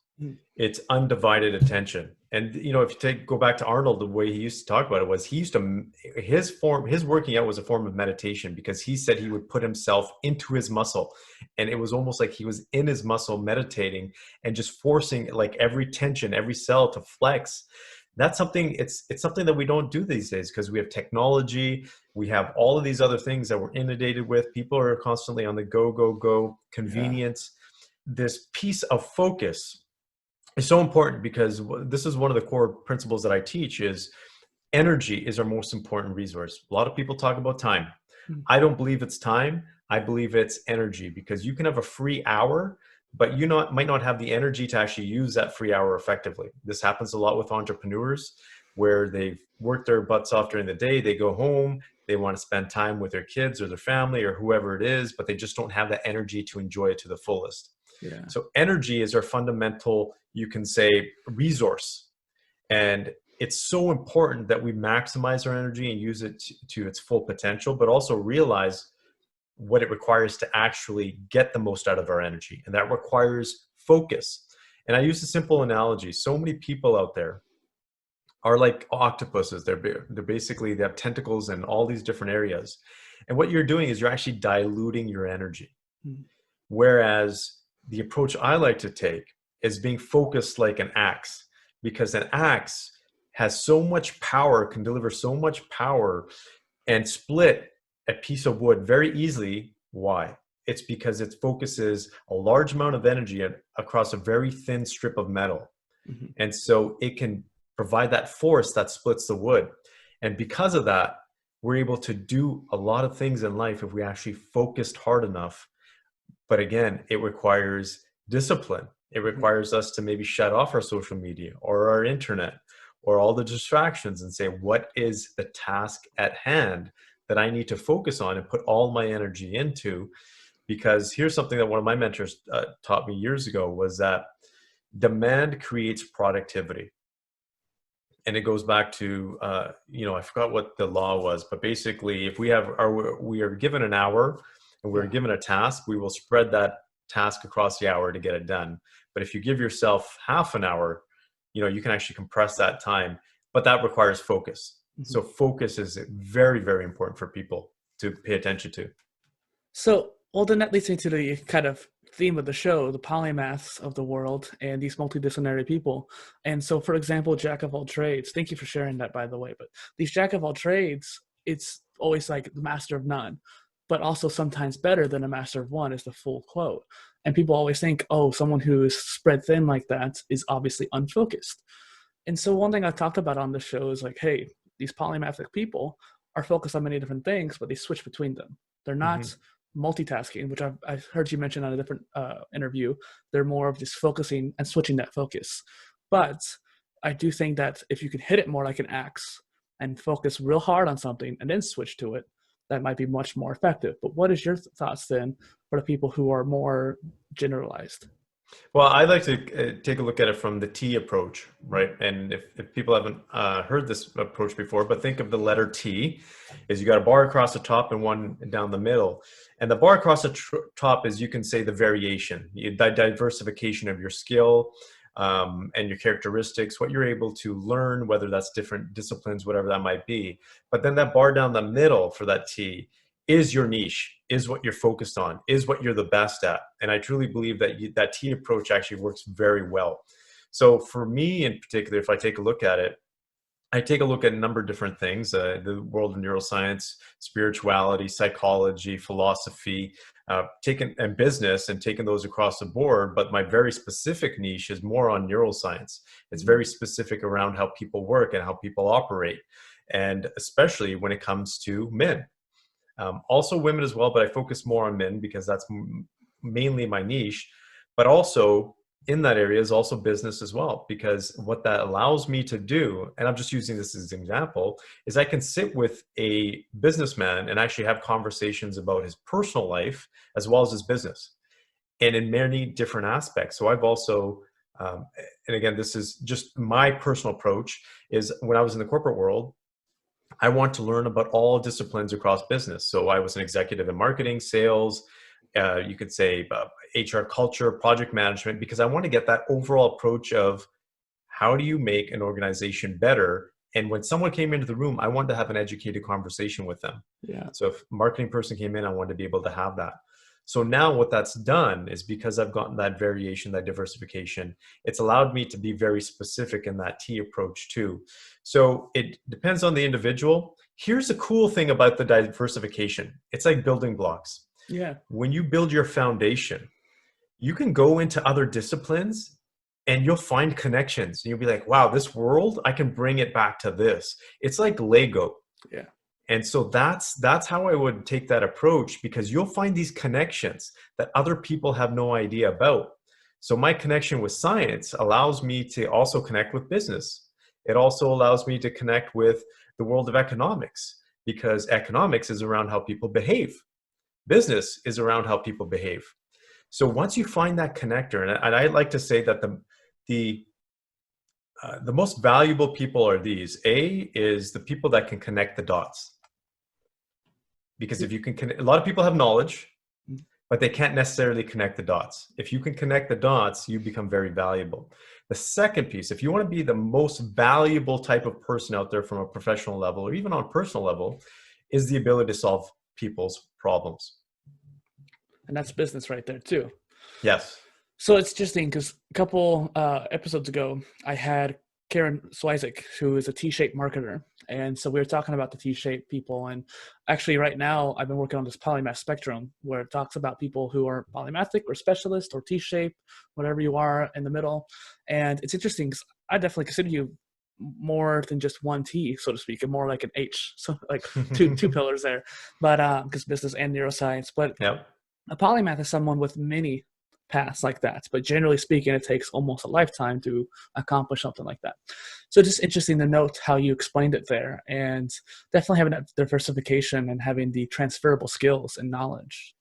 It's undivided attention. And if you go back to Arnold, the way he used to talk about it was his working out was a form of meditation, because he said he would put himself into his muscle, and it was almost like he was in his muscle meditating and just forcing like every tension, every cell to flex. That's something, it's something that we don't do these days, because we have technology, we have all of these other things that we're inundated with. People are constantly on the go, convenience. This piece of focus is so important, because this is one of the core principles that I teach is energy is our most important resource. A lot of people talk about time. I don't believe it's time. I believe it's energy, because you can have a free hour, but you might not have the energy to actually use that free hour effectively. This happens a lot with entrepreneurs, where they've worked their butts off during the day. They go home, they want to spend time with their kids or their family or whoever it is, but they just don't have that energy to enjoy it to the fullest. Yeah. So energy is our fundamental, you can say, resource. And it's so important that we maximize our energy and use it to its full potential, but also realize what it requires to actually get the most out of our energy. And that requires focus. And I use a simple analogy. So many people out there are like octopuses. They're basically, they have tentacles in all these different areas. And what you're doing is you're actually diluting your energy. Whereas the approach I like to take is being focused like an axe, because an axe has so much power, can deliver so much power and split a piece of wood very easily. Why? It's because it focuses a large amount of energy across a very thin strip of metal. And so it can provide that force that splits the wood. And because of that, we're able to do a lot of things in life if we actually focused hard enough. But again, it requires discipline. It requires us to maybe shut off our social media or our internet or all the distractions and say, what is the task at hand that I need to focus on and put all my energy into? Because here's something that one of my mentors taught me years ago, was that demand creates productivity. And it goes back to, I forgot what the law was, but basically if we are given an hour and we're given a task, we will spread that task across the hour to get it done. But if you give yourself half an hour, you can actually compress that time, but that requires focus. So focus is very, very important for people to pay attention to. So, well, then that leads me to the kind of theme of the show, the polymaths of the world and these multidisciplinary people. And so, for example, jack of all trades, thank you for sharing that, by the way, but these jack of all trades, it's always like the master of none, but also sometimes better than a master of one is the full quote. And people always think, oh, someone who is spread thin like that is obviously unfocused. And so one thing I've talked about on the show is like, hey, these polymathic people are focused on many different things, but they switch between them. They're not multitasking, which I've heard you mention on a different interview. They're more of just focusing and switching that focus. But I do think that if you can hit it more like an axe and focus real hard on something and then switch to it, that might be much more effective. But what is your thoughts then for the people who are more generalized? Well, I like to take a look at it from the T approach, right? And if people haven't heard this approach before, but think of the letter T, is you got a bar across the top and one down the middle. And the bar across the top is, you can say, the variation, the diversification of your skill and your characteristics, what you're able to learn, whether that's different disciplines, whatever that might be. But then that bar down the middle for that T is your niche, is what you're focused on, is what you're the best at. And I truly believe that that T approach actually works very well. So for me in particular, if I take a look at it, I take a look at a number of different things, the world of neuroscience, spirituality, psychology, philosophy, and business, and taking those across the board. But my very specific niche is more on neuroscience. It's very specific around how people work and how people operate, and especially when it comes to men. Also women as well, but I focus more on men because that's mainly my niche. But also in that area is also business as well, because what that allows me to do, and I'm just using this as an example, is I can sit with a businessman and actually have conversations about his personal life as well as his business, and in many different aspects. So I've also, and again, this is just my personal approach, is when I was in the corporate world, I want to learn about all disciplines across business. So I was an executive in marketing, sales, you could say HR culture, project management, because I want to get that overall approach of how do you make an organization better. And when someone came into the room, I wanted to have an educated conversation with them. Yeah. So if a marketing person came in, I wanted to be able to have that. So now what that's done is, because I've gotten that variation, that diversification, it's allowed me to be very specific in that T approach too. So it depends on the individual. Here's the cool thing about the diversification. It's like building blocks. Yeah. When you build your foundation, you can go into other disciplines and you'll find connections. And you'll be like, wow, this world, I can bring it back to this. It's like Lego. Yeah. And so that's how I would take that approach, because you'll find these connections that other people have no idea about. So my connection with science allows me to also connect with business. It also allows me to connect with the world of economics, because economics is around how people behave. Business is around how people behave. So once you find that connector, and I like to say that the most valuable people are these. A is the people that can connect the dots. Because if you can, a lot of people have knowledge, but they can't necessarily connect the dots. If you can connect the dots, you become very valuable. The second piece, if you want to be the most valuable type of person out there from a professional level or even on a personal level, is the ability to solve people's problems. And that's business right there too. Yes. So it's interesting because a couple episodes ago, I had Karen Swizik, who is a T-shaped marketer. And so we were talking about the T-shaped people. And actually right now I've been working on this polymath spectrum, where it talks about people who are polymathic or specialist or T-shaped, whatever you are in the middle. And it's interesting because I definitely consider you more than just one T, so to speak, and more like an H. So like two pillars there, but because business and neuroscience. But Yep. a polymath is someone with many paths like that, but generally speaking, it takes almost a lifetime to accomplish something like that. So just interesting to note how you explained it there, and definitely having that diversification and having the transferable skills and knowledge.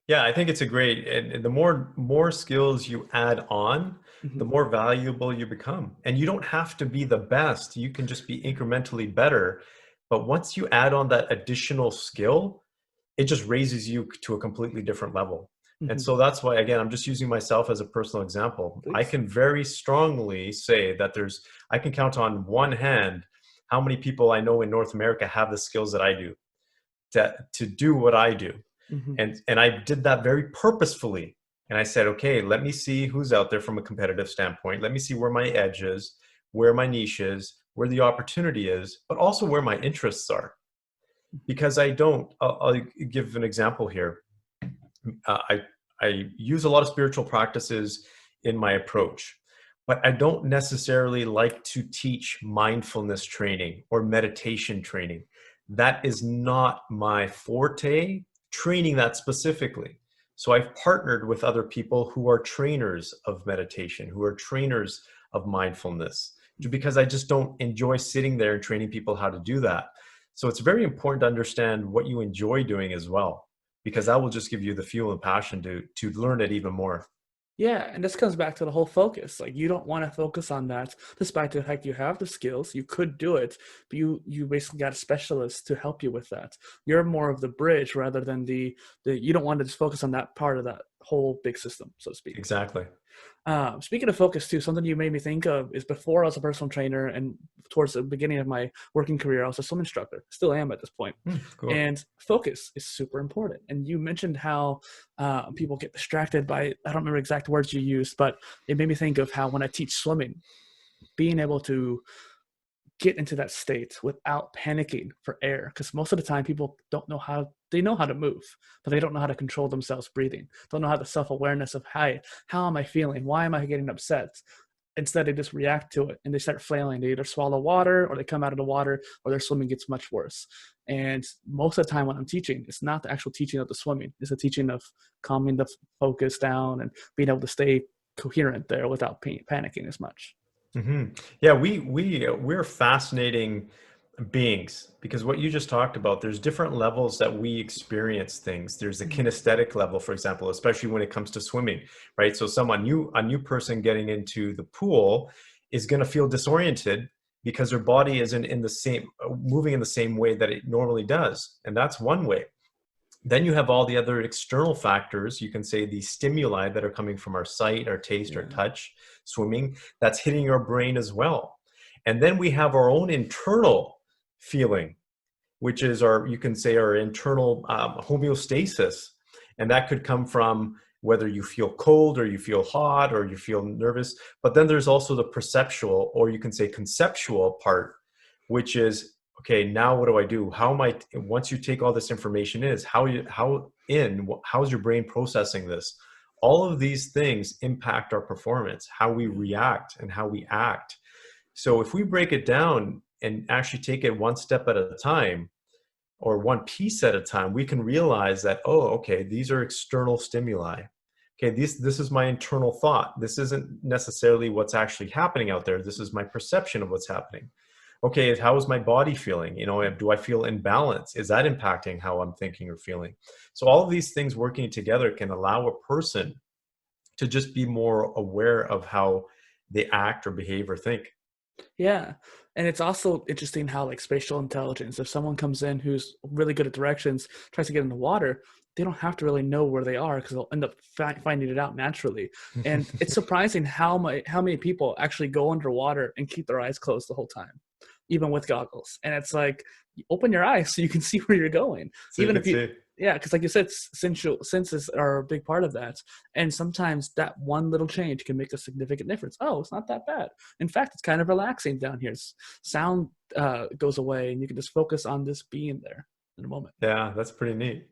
Yeah, I think it's a great, and the more skills you add on, the more valuable you become. And you don't have to be the best. You can just be incrementally better. But once you add on that additional skill, it just raises you to a completely different level. And so that's why, again, I'm just using myself as a personal example. Please. I can very strongly say that I can count on one hand how many people I know in North America have the skills that I do to do what I do. And I did that very purposefully. And I said, okay, let me see who's out there from a competitive standpoint. Let me see where my edge is, where my niche is, where the opportunity is, but also where my interests are. Because I'll give an example here. I use a lot of spiritual practices in my approach, but I don't necessarily like to teach mindfulness training or meditation training. That is not my forte, training that specifically. So I've partnered with other people who are trainers of meditation, who are trainers of mindfulness, because I just don't enjoy sitting there and training people how to do that. So it's very important to understand what you enjoy doing as well, because that will just give you the fuel and passion to learn it even more. Yeah, and this comes back to the whole focus. Like you don't want to focus on that, despite the fact you have the skills. You could do it, but you basically got a specialist to help you with that. You're more of the bridge rather than the you don't want to just focus on that part of that whole big system, so to speak. Exactly. Speaking of focus too, something you made me think of is before I was a personal trainer and towards the beginning of my working career, I was a swim instructor, still am at this point. Cool. And focus is super important. And you mentioned how people get distracted by, I don't remember exact words you used, but it made me think of how when I teach swimming, being able to get into that state without panicking for air, because most of the time people don't know how, they know how to move, but they don't know how to control themselves breathing, don't know how the self-awareness of, hi, how am I feeling, why am I getting upset? Instead they just react to it and they start flailing. They either swallow water or they come out of the water, or their swimming gets much worse. And most of the time when I'm teaching, it's not the actual teaching of the swimming, it's the teaching of calming the focus down and being able to stay coherent there without panicking as much. Yeah, we're fascinating beings, because what you just talked about, there's different levels that we experience things. There's the kinesthetic level, for example, especially when it comes to swimming, right? So a new person getting into the pool is going to feel disoriented because their body isn't in the same moving in the same way that it normally does, and that's one way. Then you have all the other external factors. You can say the stimuli that are coming from our sight, our taste, our touch, swimming, that's hitting our brain as well. And then we have our own internal feeling, which is our, you can say, our internal homeostasis. And that could come from whether you feel cold or you feel hot or you feel nervous. But then there's also the perceptual, or you can say conceptual part, which is, okay, now what do I do? How am I, once you take all this information in, how's your brain processing this? All of these things impact our performance, how we react and how we act. So if we break it down and actually take it one step at a time, or one piece at a time, we can realize that, oh, okay, these are external stimuli. Okay, this is my internal thought. This isn't necessarily what's actually happening out there. This is my perception of what's happening. Okay, how is my body feeling? You know, do I feel in balance? Is that impacting how I'm thinking or feeling? So all of these things working together can allow a person to just be more aware of how they act or behave or think. Yeah. And it's also interesting how like spatial intelligence, if someone comes in who's really good at directions, tries to get in the water, they don't have to really know where they are because they'll end up finding it out naturally. And it's surprising how many people actually go underwater and keep their eyes closed the whole time, even with goggles. And it's like, open your eyes so you can see where you're going. So you Even can if you, see. yeah, because like you said, senses are a big part of that. And sometimes that one little change can make a significant difference. Oh, it's not that bad. In fact, it's kind of relaxing down here. Sound goes away and you can just focus on this being there in a moment. Yeah, that's pretty neat.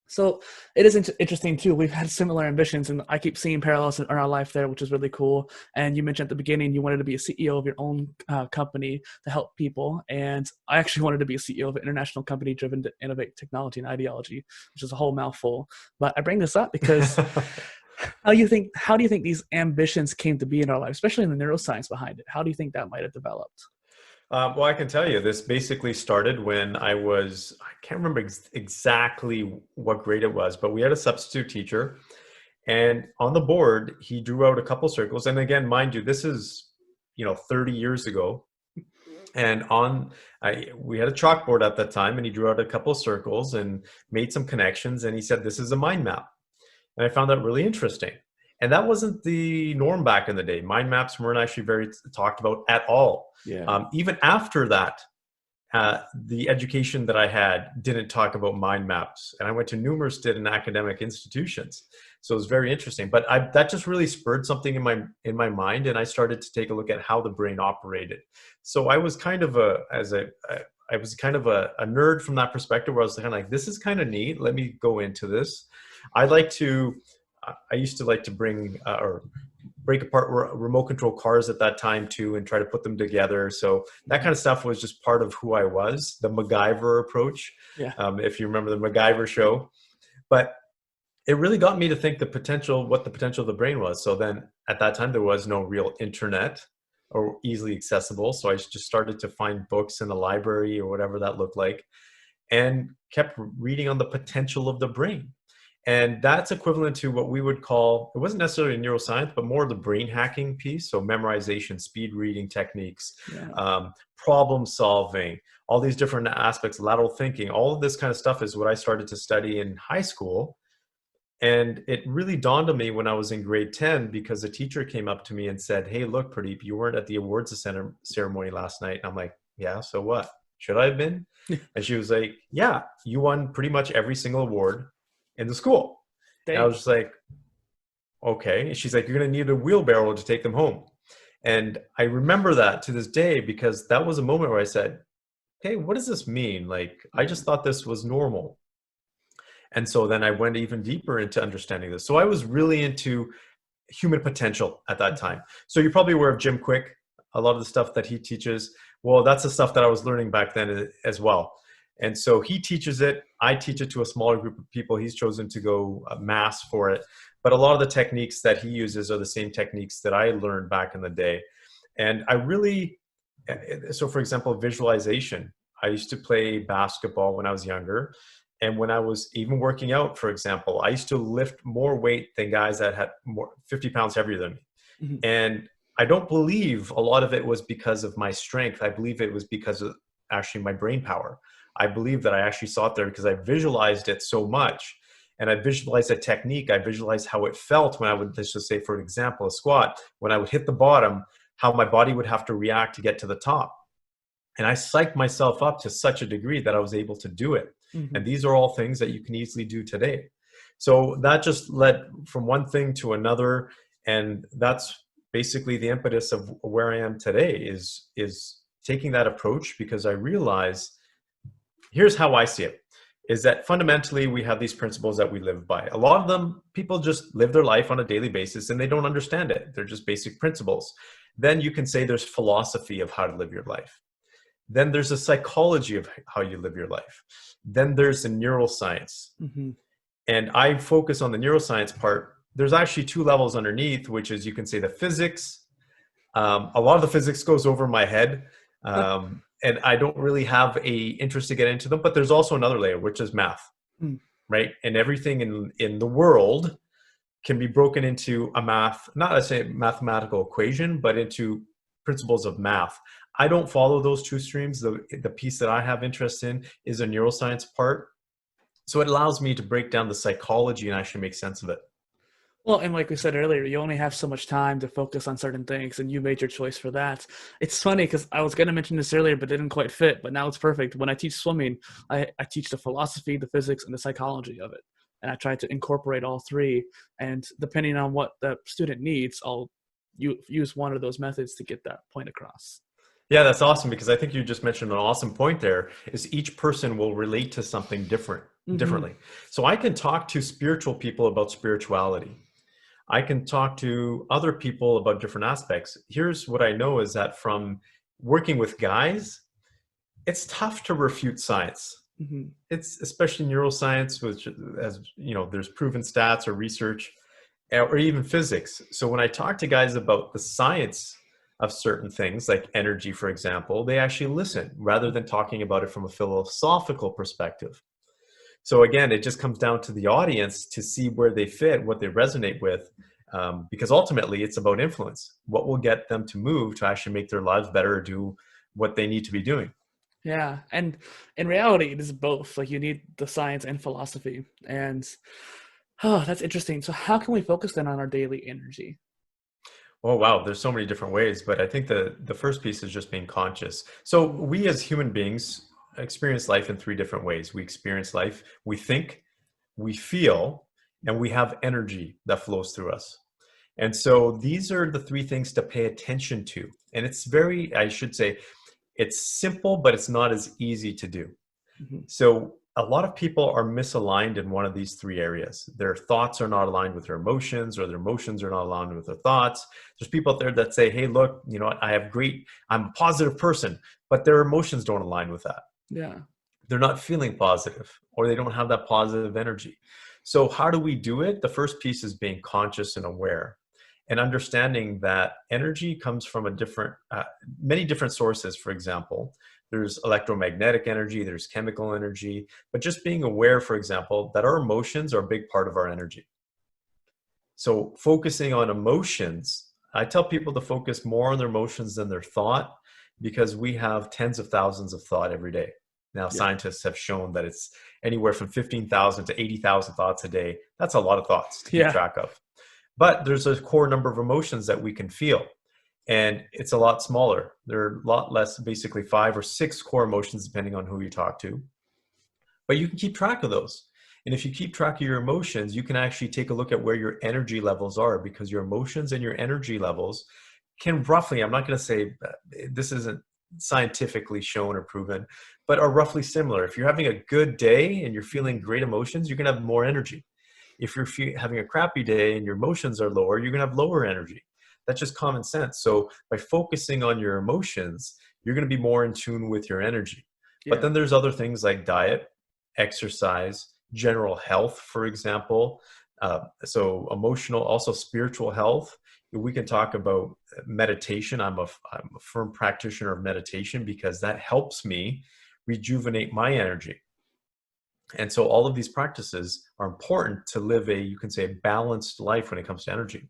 So it is interesting too. We've had similar ambitions, and I keep seeing parallels in our life there, which is really cool. And you mentioned at the beginning you wanted to be a CEO of your own company to help people, and I actually wanted to be a CEO of an international company driven to innovate technology and ideology, which is a whole mouthful. But I bring this up because how do you think these ambitions came to be in our life, especially in the neuroscience behind it? How do you think that might have developed? Well, I can tell you this basically started when I can't remember exactly what grade it was, but we had a substitute teacher, and on the board, he drew out a couple circles. And again, mind you, this is, 30 years ago. And we had a chalkboard at that time, and he drew out a couple circles and made some connections. And he said, "This is a mind map." And I found that really interesting. And that wasn't the norm back in the day. Mind maps weren't actually very talked about at all. Yeah. Even after that, the education that I had didn't talk about mind maps. And I went to numerous in academic institutions. So it was very interesting. But that just really spurred something in my mind. And I started to take a look at how the brain operated. So I was kind of a nerd from that perspective, where I was kind of like, this is kind of neat. Let me go into this. I used to like to bring or break apart remote control cars at that time too, and try to put them together. So that kind of stuff was just part of who I was, the MacGyver approach. Yeah. If you remember the MacGyver show. But it really got me to think what the potential of the brain was. So then at that time, there was no real internet. or easily accessible. So I just started to find books in the library or whatever that looked like, and kept reading on the potential of the brain. And that's equivalent to what we would call, it wasn't necessarily neuroscience, but more the brain hacking piece. So memorization, speed reading techniques, Yeah. problem solving, all these different aspects, lateral thinking, all of this kind of stuff is what I started to study in high school. And it really dawned on me when I was in grade 10, because a teacher came up to me and said, "Hey, look, Pradeep, you weren't at the awards ceremony last night." And I'm like, "Yeah, so what? Should I have been?" And she was like, "Yeah, you won pretty much every single award in the school." And I Dang. was just like, "Okay." And she's like, "You're going to need a wheelbarrow to take them home." And I remember that to this day, because that was a moment where I said, "Hey, what does this mean? Like, I Yeah. just thought this was normal." And so then I went even deeper into understanding this. So I was really into human potential at that time. So you're probably aware of Jim Quick, a lot of the stuff that he teaches. Well, that's the stuff that I was learning back then as well. And so he teaches it. I teach it to a smaller group of people. He's chosen to go mass for it. But a lot of the techniques that he uses are the same techniques that I learned back in the day. And I really, so for example, visualization. I used to play basketball when I was younger. And when I was even working out, for example, I used to lift more weight than guys that had more 50 pounds heavier than me. Mhm. And I don't believe a lot of it was because of my strength. I believe it was because of actually my brain power. I believe that I actually saw it there because I visualized it so much. And I visualized a technique. I visualized how it felt when I would, let's just say, for an example, a squat, when I would hit the bottom, how my body would have to react to get to the top. And I psyched myself up to such a degree that I was able to do it. And Mhm. these are all things that you can easily do today. So that just led from one thing to another. And that's basically the impetus of where I am today, is taking that approach, because I realize, here's how I see it, is that fundamentally we have these principles that we live by. A lot of them, people just live their life on a daily basis and they don't understand it. They're just basic principles. Then you can say there's philosophy of how to live your life. Then there's a psychology of how you live your life. Then there's the neuroscience. Mhm. And I focus on the neuroscience part. There's actually two levels underneath, which is, you can say, the physics. A lot of the physics goes over my head. And I don't really have a interest to get into them, but there's also another layer, which is math, Mm. right? And everything in the world can be broken into a not a say mathematical equation, but into principles of math. I don't follow those two streams. The piece that I have interest in is a neuroscience part. So it allows me to break down the psychology and actually make sense of it. Well, and like we said earlier, you only have so much time to focus on certain things, and you made your choice for that. It's funny because I was going to mention this earlier, but didn't quite fit. But now it's perfect. When I teach swimming, I teach the philosophy, the physics, and the psychology of it. And I try to incorporate all three. And depending on what the student needs, I'll use one of those methods to get that point across. Yeah, that's awesome, because I think you just mentioned an awesome point there, is each person will relate to something Mm-hmm. differently. So I can talk to spiritual people about spirituality. I can talk to other people about different aspects. Here's what I know, is that from working with guys, it's tough to refute science. Mm-hmm. It's especially neuroscience, which, as you know, there's proven stats or research, or even physics. So when I talk to guys about the science of certain things, like energy, for example, they actually listen rather than talking about it from a philosophical perspective. So again, it just comes down to the audience to see where they fit, what they resonate with, because ultimately it's about influence. What will get them to move to actually make their lives better, or do what they need to be doing. Yeah, and in reality, it is both. Like you need the science and philosophy, and oh, that's interesting. So how can we focus then on our daily energy? Oh wow, there's so many different ways, but I think the first piece is just being conscious. So Mm. we as human beings experience life in three different ways. We experience life, we think, we feel, and we have energy that flows through us. And so these are the three things to pay attention to. And it's very, I should say, it's simple, but it's not as easy to do. Mhm. So a lot of people are misaligned in one of these three areas. Their thoughts are not aligned with their emotions, or their emotions are not aligned with their thoughts. There's people out there that say, "Hey, look, you know what? I'm a positive person," but their emotions don't align with that. Yeah. They're not feeling positive, or they don't have that positive energy. So how do we do it? The first piece is being conscious and aware. and understanding that energy comes from many different sources. For example, there's electromagnetic energy, there's chemical energy, but just being aware, for example, that our emotions are a big part of our energy. So focusing on emotions, I tell people to focus more on their emotions than their thought, because we have tens of thousands of thought every day. Now, Yeah. scientists have shown that it's anywhere from 15,000 to 80,000 thoughts a day. That's a lot of thoughts to keep Yeah. track of. But there's a core number of emotions that we can feel, and it's a lot smaller. There are a lot less, basically 5 or 6 core emotions, depending on who you talk to. But you can keep track of those. And if you keep track of your emotions, you can actually take a look at where your energy levels are, because your emotions and your energy levels can roughly, I'm not going to say this isn't scientifically shown or proven, but are roughly similar. If you're having a good day and you're feeling great emotions, you're going to have more energy. If you're having a crappy day and your emotions are lower, you're going to have lower energy. That's just common sense. So by focusing on your emotions, you're going to be more in tune with your energy. But Yeah. then there's other things like diet, exercise, general health, for example. So emotional, also spiritual health. We can talk about meditation. I'm a firm practitioner of meditation, because that helps me rejuvenate my energy. And so all of these practices are important to live you can say, a balanced life when it comes to energy.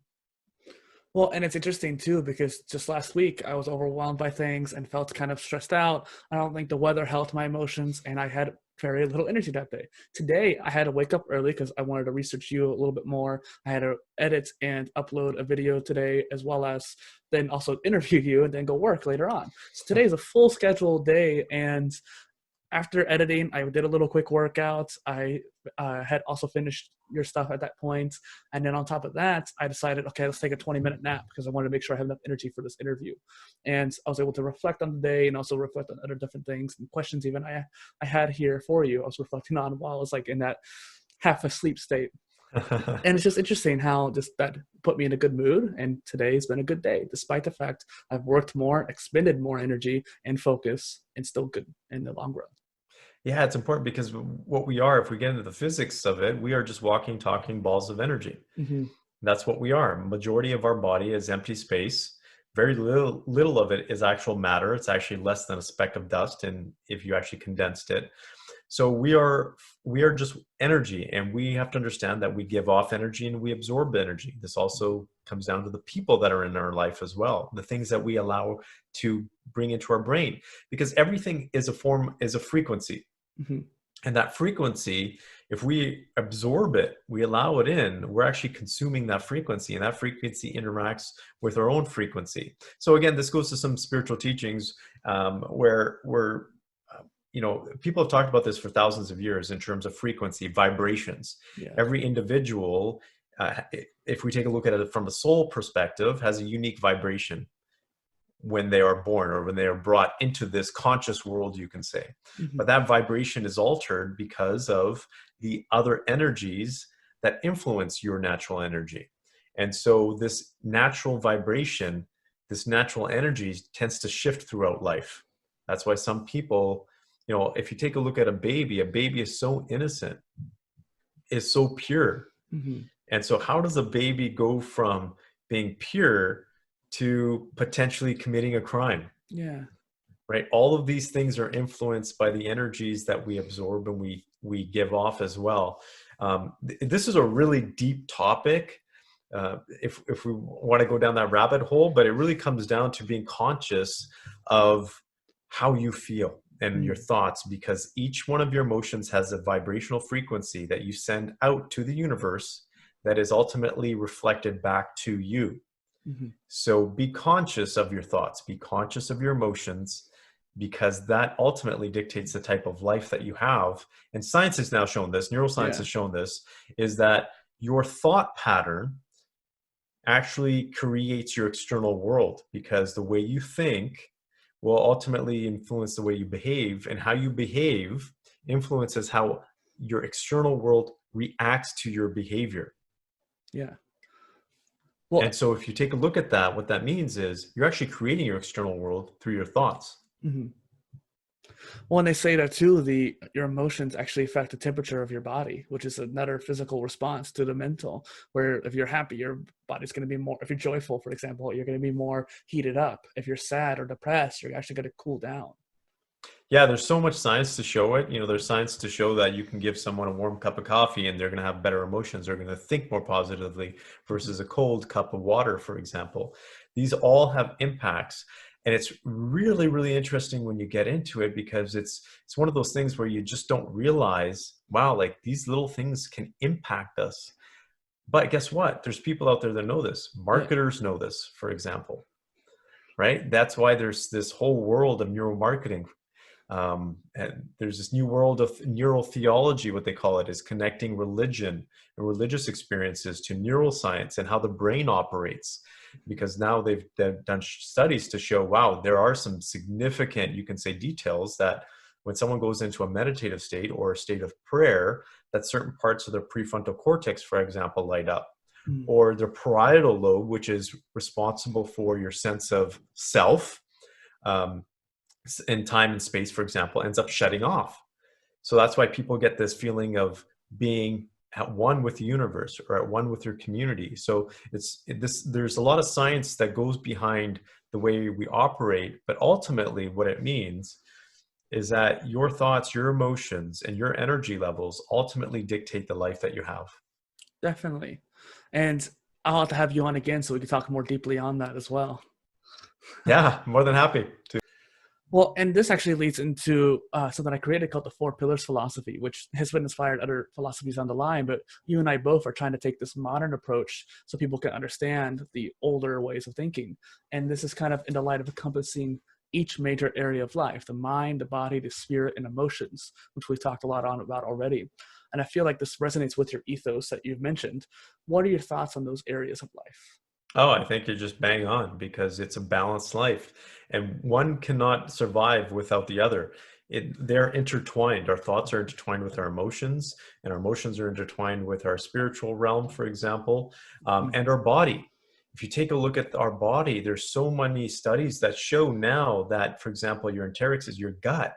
Well, and it's interesting too, because just last week I was overwhelmed by things and felt kind of stressed out. I don't think the weather helped my emotions, and I had very little energy that day. Today, I had to wake up early because I wanted to research you a little bit more. I had to edit and upload a video today, as well as then also interview you and then go work later on. So today is a full scheduled day, and after editing, I did a little quick workout. I had also finished your stuff at that point. And then on top of that, I decided, okay, let's take a 20-minute nap, because I wanted to make sure I have enough energy for this interview. And I was able to reflect on the day and also reflect on other different things and questions even I had here for you. I was reflecting on while I was like in that half asleep state. And it's just interesting how just that put me in a good mood. And today's been a good day, despite the fact I've worked more, expended more energy and focus, and still good in the long run. Yeah, it's important, because what we are, if we get into the physics of it, we are just walking, talking balls of energy. Mm-hmm. That's what we are. Majority of our body is empty space. Very little of it is actual matter. It's actually less than a speck of dust, and if you actually condensed it. So we are just energy, and we have to understand that we give off energy and we absorb energy. This also comes down to the people that are in our life as well, the things that we allow to bring into our brain, because everything is a frequency. Mm-hmm. And that frequency, if we absorb it, we allow it in, we're actually consuming that frequency, and that frequency interacts with our own frequency. So again, this goes to some spiritual teachings, where people have talked about this for thousands of years in terms of frequency, vibrations. Yeah. Every individual, if we take a look at it from a soul perspective, has a unique vibration when they are born, or when they are brought into this conscious world, you can say. Mm-hmm. But that vibration is altered because of the other energies that influence your natural energy. And so this natural vibration, this natural energy tends to shift throughout life. That's why some people, if you take a look at a baby is so innocent, is so pure. Mm-hmm. And so how does a baby go from being pure to potentially committing a crime? Yeah. Right? All of these things are influenced by the energies that we absorb and we give off as well. This is a really deep topic, if we want to go down that rabbit hole, but it really comes down to being conscious of how you feel and your thoughts, because each one of your emotions has a vibrational frequency that you send out to the universe that is ultimately reflected back to you. Mm-hmm. So be conscious of your thoughts, be conscious of your emotions, because that ultimately dictates the type of life that you have. And science has now shown this, neuroscience has shown this, is that your thought pattern actually creates your external world, because the way you think will ultimately influence the way you behave, and how you behave influences how your external world reacts to your behavior. Yeah. Well, And so if you take a look at that, what that means is you're actually creating your external world through your thoughts. mm-hmm. Well, and they say that too, your emotions actually affect the temperature of your body, which is another physical response to the mental, where if you're happy, your body's going to be more, if you're joyful, for example, you're going to be more heated up. If you're sad or depressed, you're actually going to cool down. Yeah, there's so much science to show it. There's science to show that you can give someone a warm cup of coffee and they're going to have better emotions. They're going to think more positively Mhm. versus a cold cup of water, for example. These all have impacts. And it's really, really interesting when you get into it, because it's one of those things where you just don't realize, wow, like these little things can impact us. But guess what? There's people out there that know this. Yeah, Marketers know this, for example, right? That's why there's this whole world of neuromarketing. And there's this new world of neurotheology, what they call it, is connecting religion and religious experiences to neuroscience and how the brain operates. Because now they've done studies to show, wow, there are some significant, you can say, details that when someone goes into a meditative state or a state of prayer, that certain parts of their prefrontal cortex, for example, light up. mm, Or the parietal lobe, which is responsible for your sense of self, um, in time and space, for example, ends up shutting off. So that's why people get this feeling of being at one with the universe or at one with your community. So there's a lot of science that goes behind the way we operate, but ultimately what it means is that your thoughts, your emotions, and your energy levels ultimately dictate the life that you have. definitely. And I'll have to have you on again so we can talk more deeply on that as well. Yeah, more than happy to. Well, and this actually leads into something I created called the Four Pillars philosophy, which has been inspired other philosophies on the line. But you and I both are trying to take this modern approach so people can understand the older ways of thinking. And this is kind of in the light of encompassing each major area of life: the mind, the body, the spirit, and emotions, which we've talked a lot about already. And I feel like this resonates with your ethos that you've mentioned. What are your thoughts on those areas of life? Oh, I think you're just bang on, because it's a balanced life and one cannot survive without the other. They're intertwined. Our thoughts are intertwined with our emotions, and our emotions are intertwined with our spiritual realm, for example, and our body. If you take a look at our body, there's so many studies that show now that, for example, your enterics, is your gut,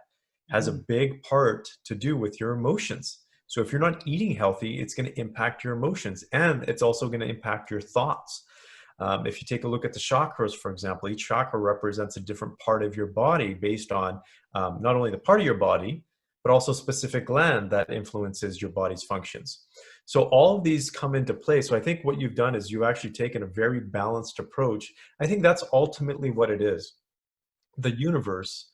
has a Mhm. big part to do with your emotions. So if you're not eating healthy, it's going to impact your emotions, and it's also going to impact your thoughts. If you take a look at the chakras, for example, each chakra represents a different part of your body based on not only the part of your body, but also specific gland that influences your body's functions. So all of these come into play. So I think what you've done is you've actually taken a very balanced approach. I think that's ultimately what it is. The universe,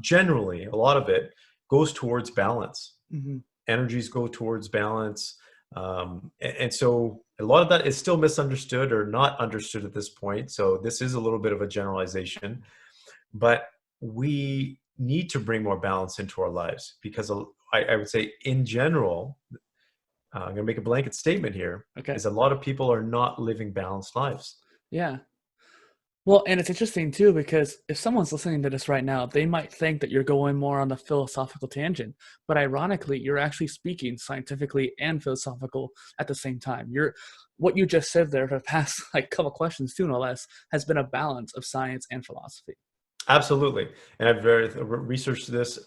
generally, a lot of it goes towards balance. Mhm. Energies go towards balance. And so a lot of that is still misunderstood or not understood at this point. So this is a little bit of a generalization, but we need to bring more balance into our lives, because I would say in general, I'm going to make a blanket statement here, Okay. is a lot of people are not living balanced lives. Yeah. Well, and it's interesting too, because if someone's listening to this right now, they might think that you're going more on the philosophical tangent, but ironically, you're actually speaking scientifically and philosophical at the same time. What you just said there for the past like couple questions too, no less, has been a balance of science and philosophy. Absolutely. And I've researched this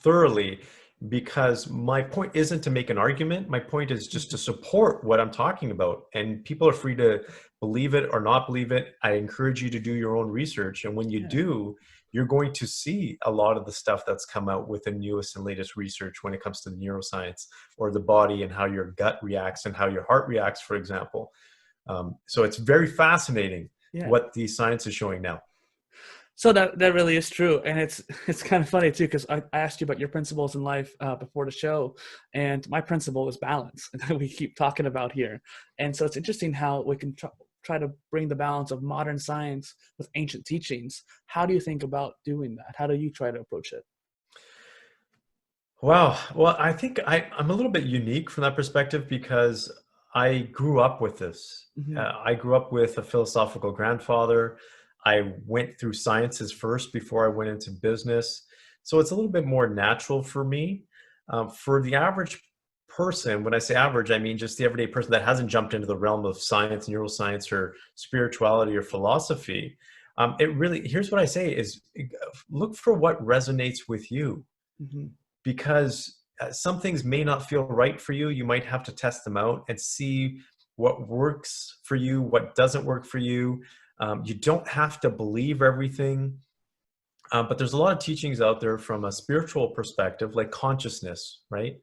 thoroughly, because my point isn't to make an argument. My point is just to Mhm. support what I'm talking about. And people are free to believe it or not believe it. I encourage you to do your own research. And when you Yeah. do, you're going to see a lot of the stuff that's come out with the newest and latest research when it comes to neuroscience or the body and how your gut reacts and how your heart reacts, for example. So it's very fascinating Yeah. what the science is showing now. So that really is true, and it's it's kind of funny too, because I asked you about your principles in life before the show, and my principle is balance, and we keep talking about here. And so it's interesting how we can try to bring the balance of modern science with ancient teachings. How do you think about doing that? How do you try to approach it? Wow. Well, I think I'm a little bit unique from that perspective, because I grew up with this. Hmm. I grew up with a philosophical grandfather. I went through sciences first before I went into business. So it's a little bit more natural for me. For the average person, when I say average, I mean just the everyday person that hasn't jumped into the realm of science, neuroscience, or spirituality or philosophy. It really, here's what I say is look for what resonates with you, Mm-hmm. because some things may not feel right for you. You might have to test them out and see what works for you, what doesn't work for you. You don't have to believe everything. But there's a lot of teachings out there from a spiritual perspective, like consciousness, right?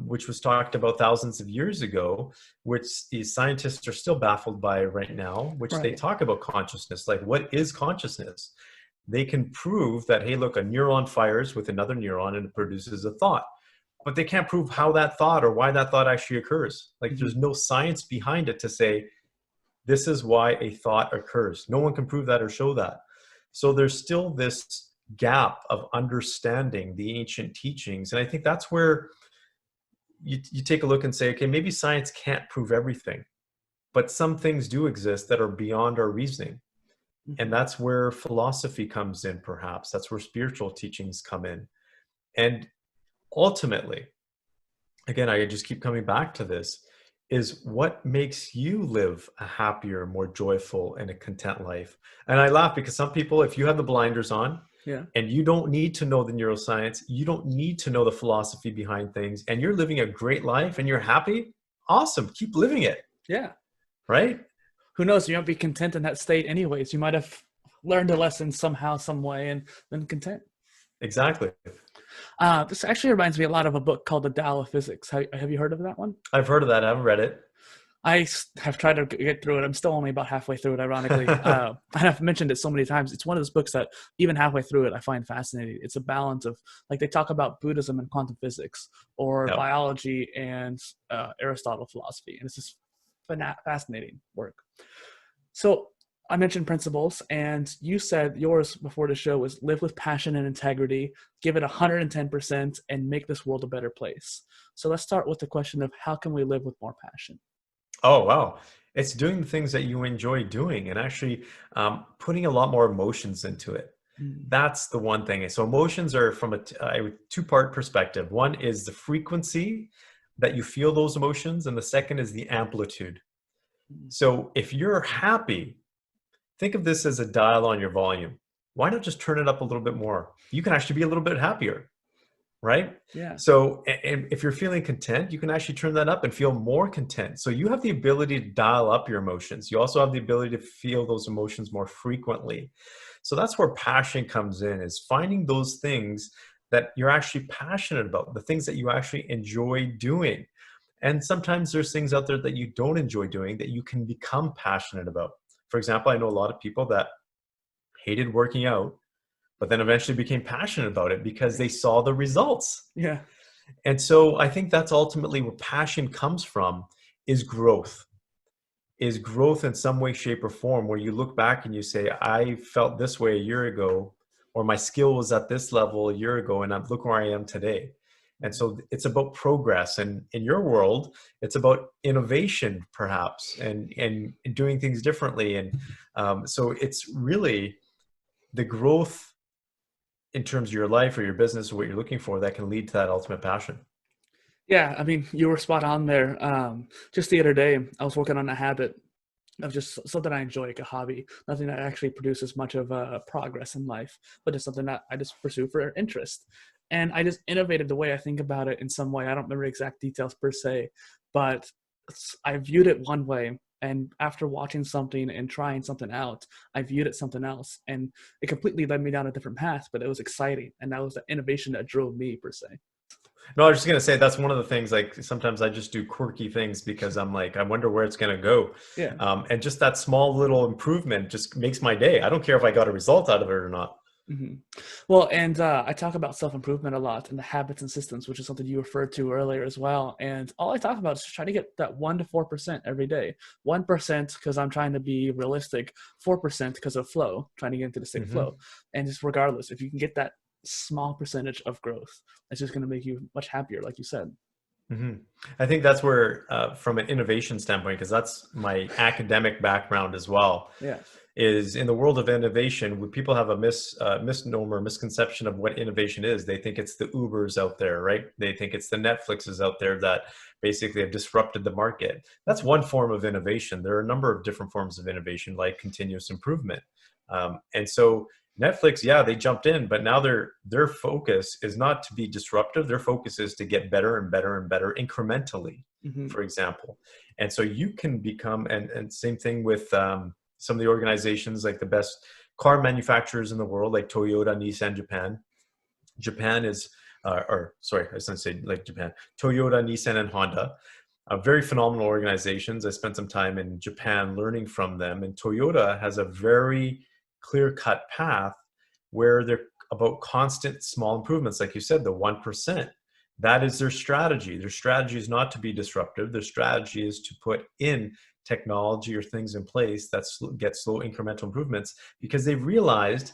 Which was talked about thousands of years ago, which the scientists are still baffled by right now, which they Right. talk about consciousness. Like, what is consciousness? They can prove that, hey, look, a neuron fires with another neuron and it produces a thought. But they can't prove how that thought or why that thought actually occurs. Like, Mm-hmm. there's no science behind it to say, this is why a thought occurs. No one can prove that or show that. So there's still this gap of understanding the ancient teachings. And I think that's where you take a look and say, okay, maybe science can't prove everything, but some things do exist that are beyond our reasoning. And Mm-hmm. that's where philosophy comes in, perhaps. That's where spiritual teachings come in. And ultimately, again, I just keep coming back to this, is what makes you live a happier, more joyful, and a content life. And I laugh because some people, if you have the blinders on Yeah. and you don't need to know the neuroscience, you don't need to know the philosophy behind things, and you're living a great life and you're happy, awesome, keep living it, Yeah. right? Who knows? You might be content in that state anyways. You might have learned a lesson somehow, some way, and been content. Exactly. This actually reminds me a lot of a book called The Tao of Physics. Have you heard of that one? I've heard of that. I haven't read it. Have tried to get through it. I'm still only about halfway through it, ironically. And I've mentioned it so many times. It's one of those books that even halfway through it, I find fascinating. It's a balance of, like, they talk about Buddhism and quantum physics, or Yep. biology and Aristotle philosophy. And it's just fascinating work. So I mentioned principles, and you said yours before the show was live with passion and integrity, give it 110%, and make this world a better place. So let's start with the question of how can we live with more passion? Oh, wow. It's doing the things that you enjoy doing and actually putting a lot more emotions into it. Mm. That's the one thing. So emotions are from a two-part perspective. One is the frequency that you feel those emotions, and the second is the amplitude. Mm. So if you're happy, think of this as a dial on your volume. Why not just turn it up a little bit more? You can actually be a little bit happier, right? Yeah. So and if you're feeling content, you can actually turn that up and feel more content. So you have the ability to dial up your emotions. You also have the ability to feel those emotions more frequently. So that's where passion comes in, is finding those things that you're actually passionate about, the things that you actually enjoy doing. And sometimes there's things out there that you don't enjoy doing that you can become passionate about. For example, I know a lot of people that hated working out, but then eventually became passionate about it because they saw the results. Yeah. And so I think that's ultimately where passion comes from, is growth. Is growth in some way, shape, or form, where you look back and you say, I felt this way a year ago, or my skill was at this level a year ago, and look where I am today. And so it's about progress. And in your world, it's about innovation, perhaps, and doing things differently. And so it's really the growth in terms of your life or your business or what you're looking for that can lead to that ultimate passion. Yeah. I mean, you were spot on there. Just the other day, I was working on a habit of just something I enjoy, like a hobby, nothing that actually produces much of a progress in life, but it's something that I just pursue for interest. And I just innovated the way I think about it in some way. I don't remember exact details per se, but I viewed it one way. And after watching something and trying something out, I viewed it something else. And it completely led me down a different path, but it was exciting. And that was the innovation that drove me per se. No, I was just gonna say that's one of the things. Like sometimes I just do quirky things because I'm like, I wonder where it's gonna go, Yeah. and just that small little improvement just makes my day. I don't care if I got a result out of it or not. Hmm. Well, and I talk about self-improvement a lot and the habits and systems, which is something you referred to earlier as well. And all I talk about is just try to get that 1 to 4% every day. 1% because I'm trying to be realistic, 4% because of flow, trying to get into the state of Hmm. flow. And just regardless, if you can get that small percentage of growth, it's just going to make you much happier, like you said. Hmm. I think that's where, from an innovation standpoint, because that's my academic background as well, Yeah. is in the world of innovation, when people have a misnomer, misconception of what innovation is. They think it's the Ubers out there, right? They think it's the Netflixes out there that basically have disrupted the market. That's one form of innovation. There are a number of different forms of innovation, like continuous improvement. And so Netflix, yeah, they jumped in, but now their focus is not to be disruptive. Their focus is to get better and better and better incrementally, Mm-hmm. for example. And so you can become, and same thing with some of the organizations, like the best car manufacturers in the world, like Toyota, Nissan, Japan. Japan is, or sorry, I was going to say like Japan, Toyota, Nissan, and Honda. Very phenomenal organizations. I spent some time in Japan learning from them. And Toyota has a very clear-cut path where they're about constant small improvements. Like you said, the 1%. That is their strategy. Their strategy is not to be disruptive. Their strategy is to put in technology or things in place that get slow incremental improvements, because they've realized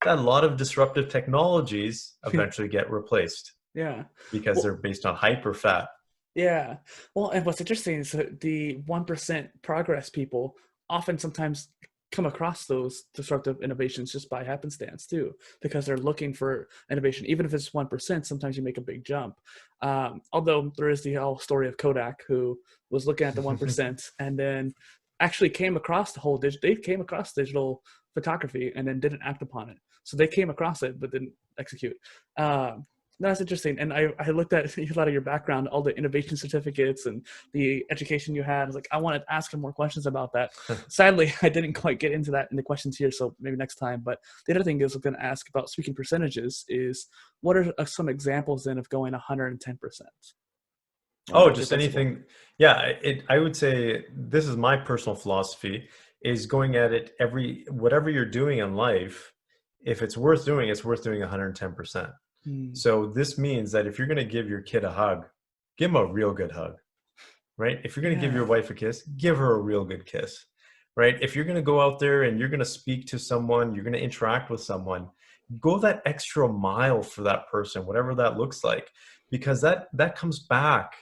that a lot of disruptive technologies eventually get replaced Yeah. because they're Well, based on hype or fat. yeah. Well, and what's interesting is that the 1% progress people often sometimes come across those disruptive innovations just by happenstance too, because they're looking for innovation. Even if it's 1%, sometimes you make a big jump. Although there is the whole story of Kodak, who was looking at the 1% and then actually came across they came across digital photography and then didn't act upon it. So they came across it, but didn't execute. That's interesting. And I looked at a lot of your background, all the innovation certificates and the education you had. I was like, I wanted to ask him more questions about that. Sadly, I didn't quite get into that in the questions here, so maybe next time. But the other thing is I'm going to ask about, speaking percentages, is what are some examples then of going 110%? What Oh, might be a just principle? anything. Yeah, I would say this is my personal philosophy, is going at it whatever you're doing in life, if it's worth doing, it's worth doing 110%. Hmm. So this means that if you're going to give your kid a hug, give him a real good hug, right? If you're going to give your Yeah. wife a kiss, give her a real good kiss, right? If you're going to go out there and you're going to speak to someone, you're going to interact with someone, go that extra mile for that person, whatever that looks like, because that comes back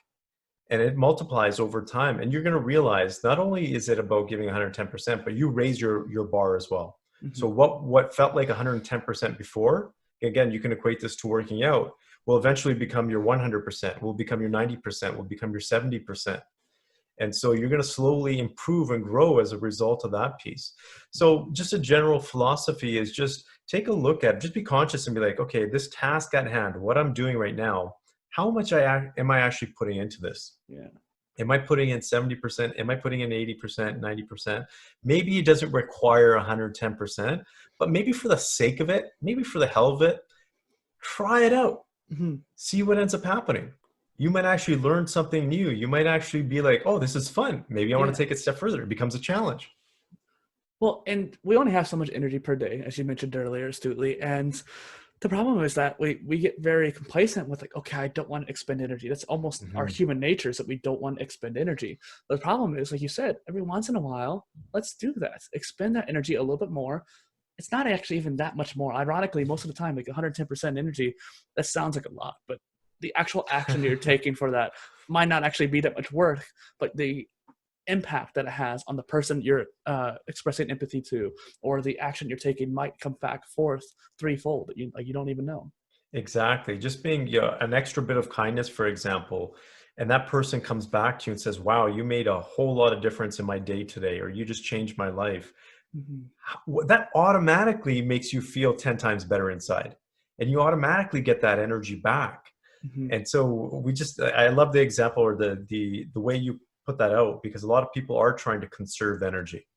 and it multiplies over time. And you're going to realize not only is it about giving 110%, but you raise your bar as well. So Hmm. what felt like 110% before, again, you can equate this to working out, will eventually become your 100%, will become your 90%, will become your 70%. And so you're going to slowly improve and grow as a result of that piece. So just a general philosophy is just take a look at, just be conscious and be like, okay, this task at hand, what I'm doing right now, how much am I actually putting into this? Yeah. Am I putting in 70%? Am I putting in 80%, 90%? Maybe it doesn't require 110%, but maybe for the sake of it, maybe for the hell of it, try it out. Hmm. See what ends up happening. You might actually learn something new. You might actually be like, oh, this is fun. Maybe I want to Yeah. take it a step further. It becomes a challenge. Well, and we only have so much energy per day, as you mentioned earlier, astutely. And the problem is that we get very complacent with like, okay, I don't want to expend energy. That's almost our Mhm. human nature, is that we don't want to expend energy. The problem is, like you said, every once in a while, let's do that. Expend that energy a little bit more. It's not actually even that much more. Ironically, most of the time, like 110% energy, that sounds like a lot, but the actual action that you're taking for that might not actually be that much work, but the impact that it has on the person you're expressing empathy to, or the action you're taking might come back forth threefold that you don't even know. Exactly. Just being, an extra bit of kindness, for example, and that person comes back to you and says, wow, you made a whole lot of difference in my day today, or you just changed my life. Mm-hmm. That automatically makes you feel 10 times better inside. And you automatically get that energy back. Mm-hmm. And so I love the example, or the way you put that out, because a lot of people are trying to conserve energy.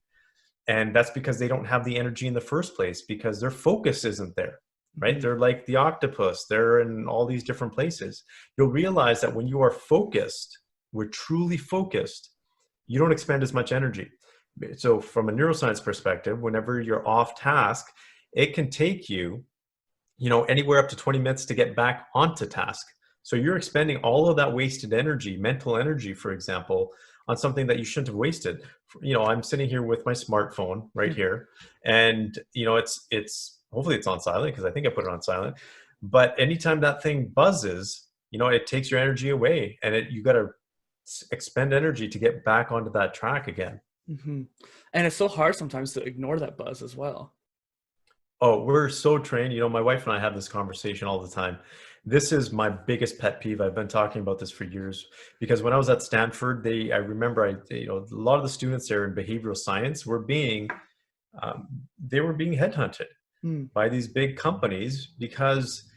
And that's because they don't have the energy in the first place, because their focus isn't there, right? Mm-hmm. They're like the octopus, they're in all these different places. You'll realize that when you are focused, we're truly focused, you don't expend as much energy. So from a neuroscience perspective, whenever you're off task, it can take you, anywhere up to 20 minutes to get back onto task. So you're expending all of that wasted energy, mental energy, for example, on something that you shouldn't have wasted. I'm sitting here with my smartphone right here, and it's hopefully it's on silent, because I think I put it on silent. But anytime that thing buzzes, it takes your energy away, and you got to expend energy to get back onto that track again. Mm-hmm. And it's so hard sometimes to ignore that buzz as well. Oh, we're so trained. My wife and I have this conversation all the time. This is my biggest pet peeve. I've been talking about this for years, because when I was at Stanford, I remember, a lot of the students there in behavioral science were being they were being headhunted Mm. by these big companies because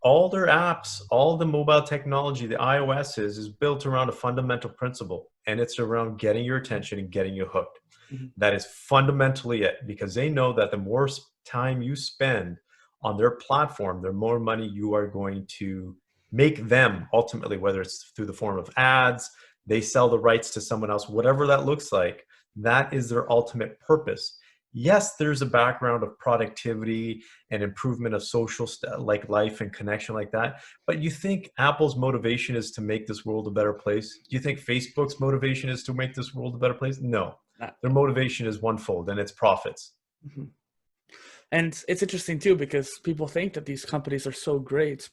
all their apps, all the mobile technology, the iOS is built around a fundamental principle, and it's around getting your attention and getting you hooked. Mhm. That is fundamentally it, because they know that the more time you spend on their platform, the more money you are going to make them ultimately, whether it's through the form of ads, they sell the rights to someone else, whatever that looks like, that is their ultimate purpose. Yes, there's a background of productivity and improvement of social like life and connection like that. But you think Apple's motivation is to make this world a better place? Do you think Facebook's motivation is to make this world a better place? No. Not Their motivation is onefold, and it's profits. Mhm. And it's interesting too because people think that these companies are so great,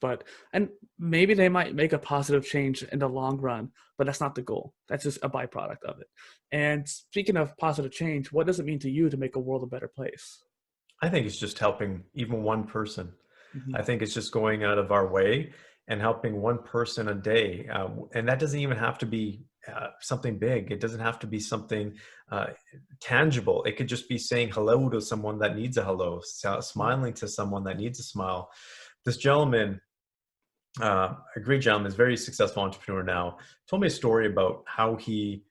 and maybe they might make a positive change in the long run, but that's not the goal. That's just a byproduct of it. And speaking of positive change, what does it mean to you to make a world a better place? I think it's just helping even one person. Mhm. I think it's just going out of our way and helping one person a day. And that doesn't even have to be something big. It doesn't have to be something uh, tangible. It could just be saying hello to someone that needs a hello, smiling to someone that needs a smile. This gentleman, a great gentleman, is a very successful entrepreneur now, told me a story about how he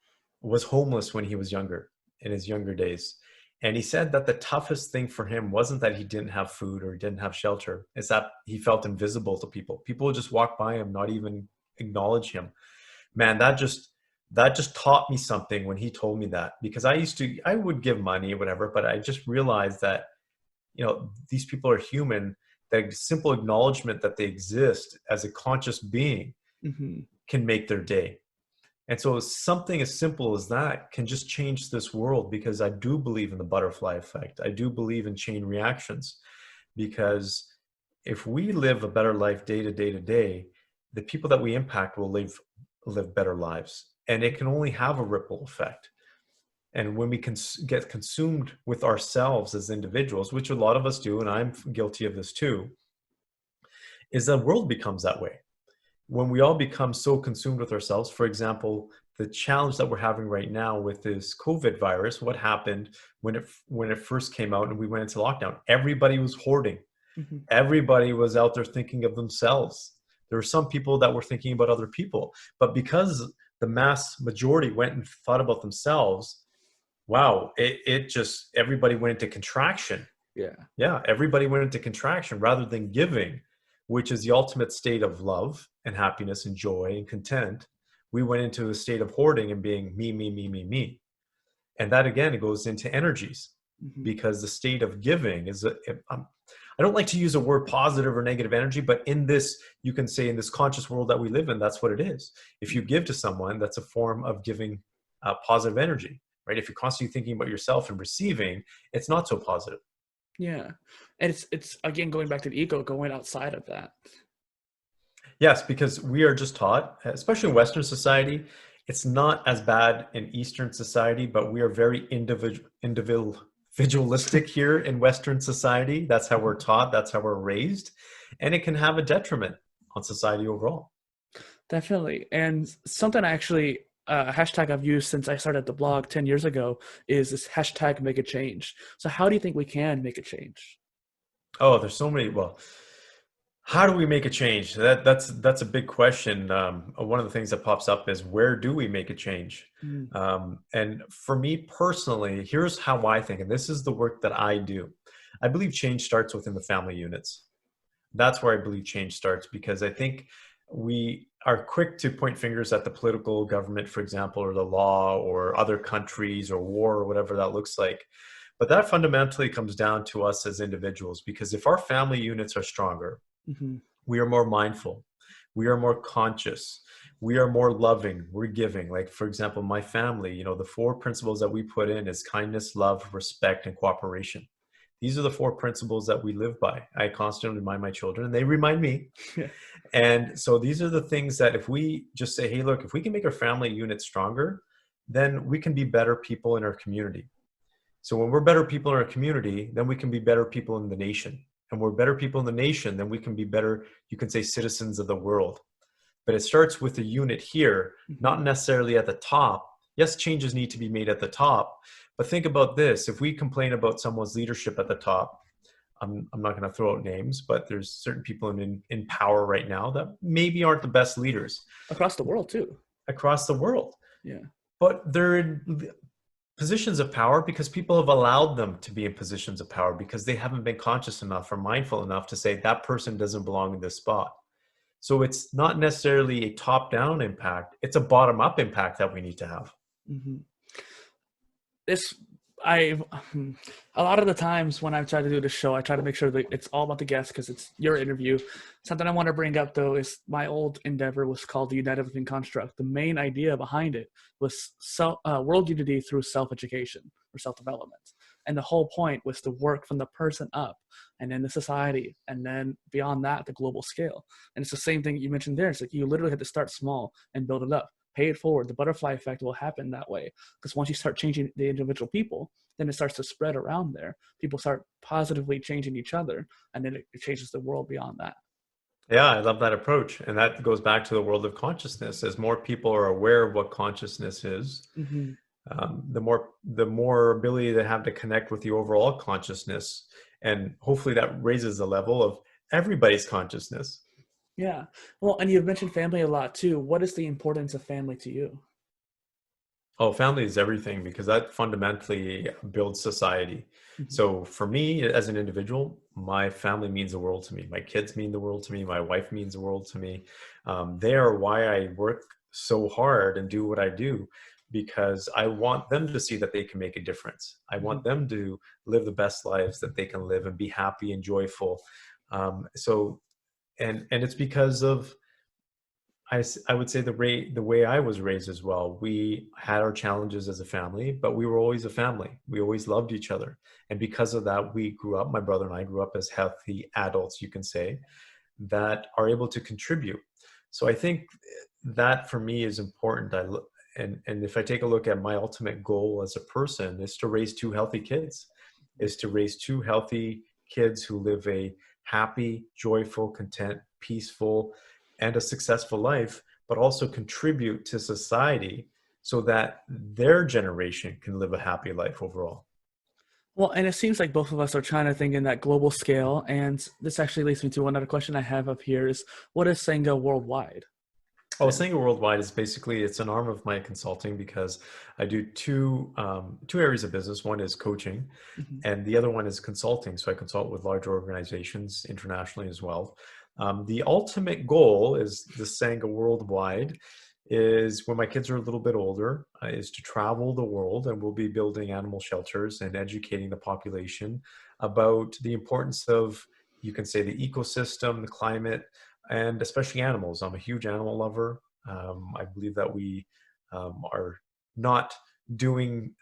was homeless when he was younger, in his younger days. And he said that the toughest thing for him wasn't that he didn't have food or he didn't have shelter, it's that he felt invisible to people. People would just walk by him, not even acknowledge him. Man, that just taught me something when he told me that, because I would give money or whatever, but I just realized that, these people are human. That simple acknowledgement that they exist as a conscious being Mhm. can make their day. And so something as simple as that can just change this world, because I do believe in the butterfly effect. I do believe in chain reactions, because if we live a better life day to day to day, the people that we impact will live better lives. And it can only have a ripple effect. And when we get consumed with ourselves as individuals, which a lot of us do, and I'm guilty of this too, is the world becomes that way. When we all become so consumed with ourselves, for example, the challenge that we're having right now with this COVID virus, what happened when it first came out and we went into lockdown? Everybody was hoarding. Mhm. Everybody was out there thinking of themselves. There were some people that were thinking about other people, but because the mass majority went and thought about themselves, wow, it just, everybody went into contraction. Yeah. Yeah, everybody went into contraction rather than giving, which is the ultimate state of love and happiness and joy and content. We went into a state of hoarding and being me, me, me, me, me. And that again, it goes into energies, Mhm. because the state of giving is, I don't like to use a word positive or negative energy, but in this, you can say in this conscious world that we live in, that's what it is. If you give to someone, that's a form of giving positive energy, right? If you're constantly thinking about yourself and receiving, it's not so positive. Yeah. And it's again going back to the ego, going outside of that. Yes, because we are just taught, especially in Western society, it's not as bad in Eastern society, but we are very individualistic here in Western society. That's how we're taught, that's how we're raised, and it can have a detriment on society overall. Definitely. And something actually, a hashtag I've used since I started the blog 10 years ago is this hashtag make a change. So how do you think we can make a change? Oh, there's so many. Well, how do we make a change? That's a big question. One of the things that pops up is, where do we make a change? Mm. And for me personally, here's how I think, and this is the work that I do. I believe change starts within the family units. That's where I believe change starts, because I think we are quick to point fingers at the political government, for example, or the law, or other countries, or war, or whatever that looks like. But that fundamentally comes down to us as individuals, because if our family units are stronger, Mhm. we are more mindful, we are more conscious, we are more loving, we're giving. Like, for example, my family, the four principles that we put in is kindness, love, respect, and cooperation. These are the four principles that we live by. I constantly remind my children, and they remind me. Yeah. And so these are the things that, if we just say, hey, look, if we can make our family unit stronger, then we can be better people in our community. So when we're better people in our community, then we can be better people in the nation. And we're better people in the nation, then we can be better, you can say, citizens of the world. But it starts with a unit here, Mhm. not necessarily at the top. Yes, changes need to be made at the top, But think about this. If we complain about someone's leadership at the top, I'm not going to throw out names, but there's certain people in power right now that maybe aren't the best leaders Across the world too. across the world. Yeah. But they're in positions of power because people have allowed them to be in positions of power because they haven't been conscious enough or mindful enough to say that person doesn't belong in this spot. So it's not necessarily a top-down impact. It's a bottom-up impact that we need to have. Mm-hmm. This I a lot of the times when I try to do the show, I try to make sure that it's all about the guest because it's your interview. Something I want to bring up though is my old endeavor was called the United Living Construct. The main idea behind it was world unity through self-education or self-development, and the whole point was to work from the person up, and then the society, and then beyond that, the global scale. And it's the same thing you mentioned there. It's like you literally had to start small and build it up. Pay it forward. The butterfly effect will happen that way because once you start changing the individual people, then it starts to spread around there. People start positively changing each other, and then it changes the world beyond that. Yeah, I love that approach. And that goes back to the world of consciousness. As more people are aware of what consciousness is, Mm-hmm. the more ability they have to connect with the overall consciousness. And hopefully that raises the level of everybody's consciousness. Yeah. Well, and you've mentioned family a lot too. What is the importance of family to you? Oh, family is everything because that fundamentally builds society. Mm-hmm. So for me as an individual, my family means the world to me. My kids mean the world to me. My wife means the world to me. They are why I work so hard and do what I do because I want them to see that they can make a difference. I want them to live the best lives that they can live and be happy and joyful. And it's because of I would say the way I was raised as well. We had our challenges as a family, but we were always a family. We always loved each other. And because of that, we grew up, my brother and I grew up as healthy adults, you can say, that are able to contribute. So I think that for me is important. And if I take a look at my ultimate goal as a person is to raise two healthy kids, is to raise two healthy kids who live a happy, joyful, content, peaceful, and a successful life, but also contribute to society so that their generation can live a happy life overall. Well, and it seems like both of us are trying to think in that global scale. And this actually leads me to another question I have up here is, what is Sangha worldwide? Oh, Sangha Worldwide is basically, it's an arm of my consulting because I do two areas of business. One is coaching Mm-hmm. and the other one is consulting. So I consult with large organizations internationally as well. The ultimate goal is the Sangha Worldwide is when my kids are a little bit older, is to travel the world, and we'll be building animal shelters and educating the population about the importance of, you can say, the ecosystem, the climate, and especially animals. I'm a huge animal lover. I believe that we are not doing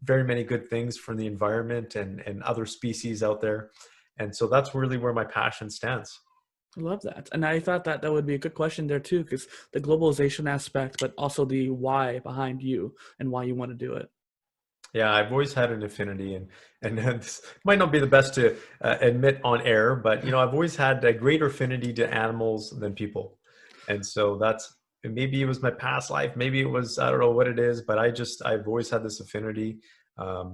very many good things for the environment and other species out there. And so that's really where my passion stands. I love that. And I thought that that would be a good question there too, because the globalization aspect, but also the why behind you and why you want to do it. Yeah, I've always had an affinity, and this might not be the best to admit on air, but I've always had a greater affinity to animals than people, and so maybe it was my past life, maybe it was I don't know what it is, but I've always had this affinity,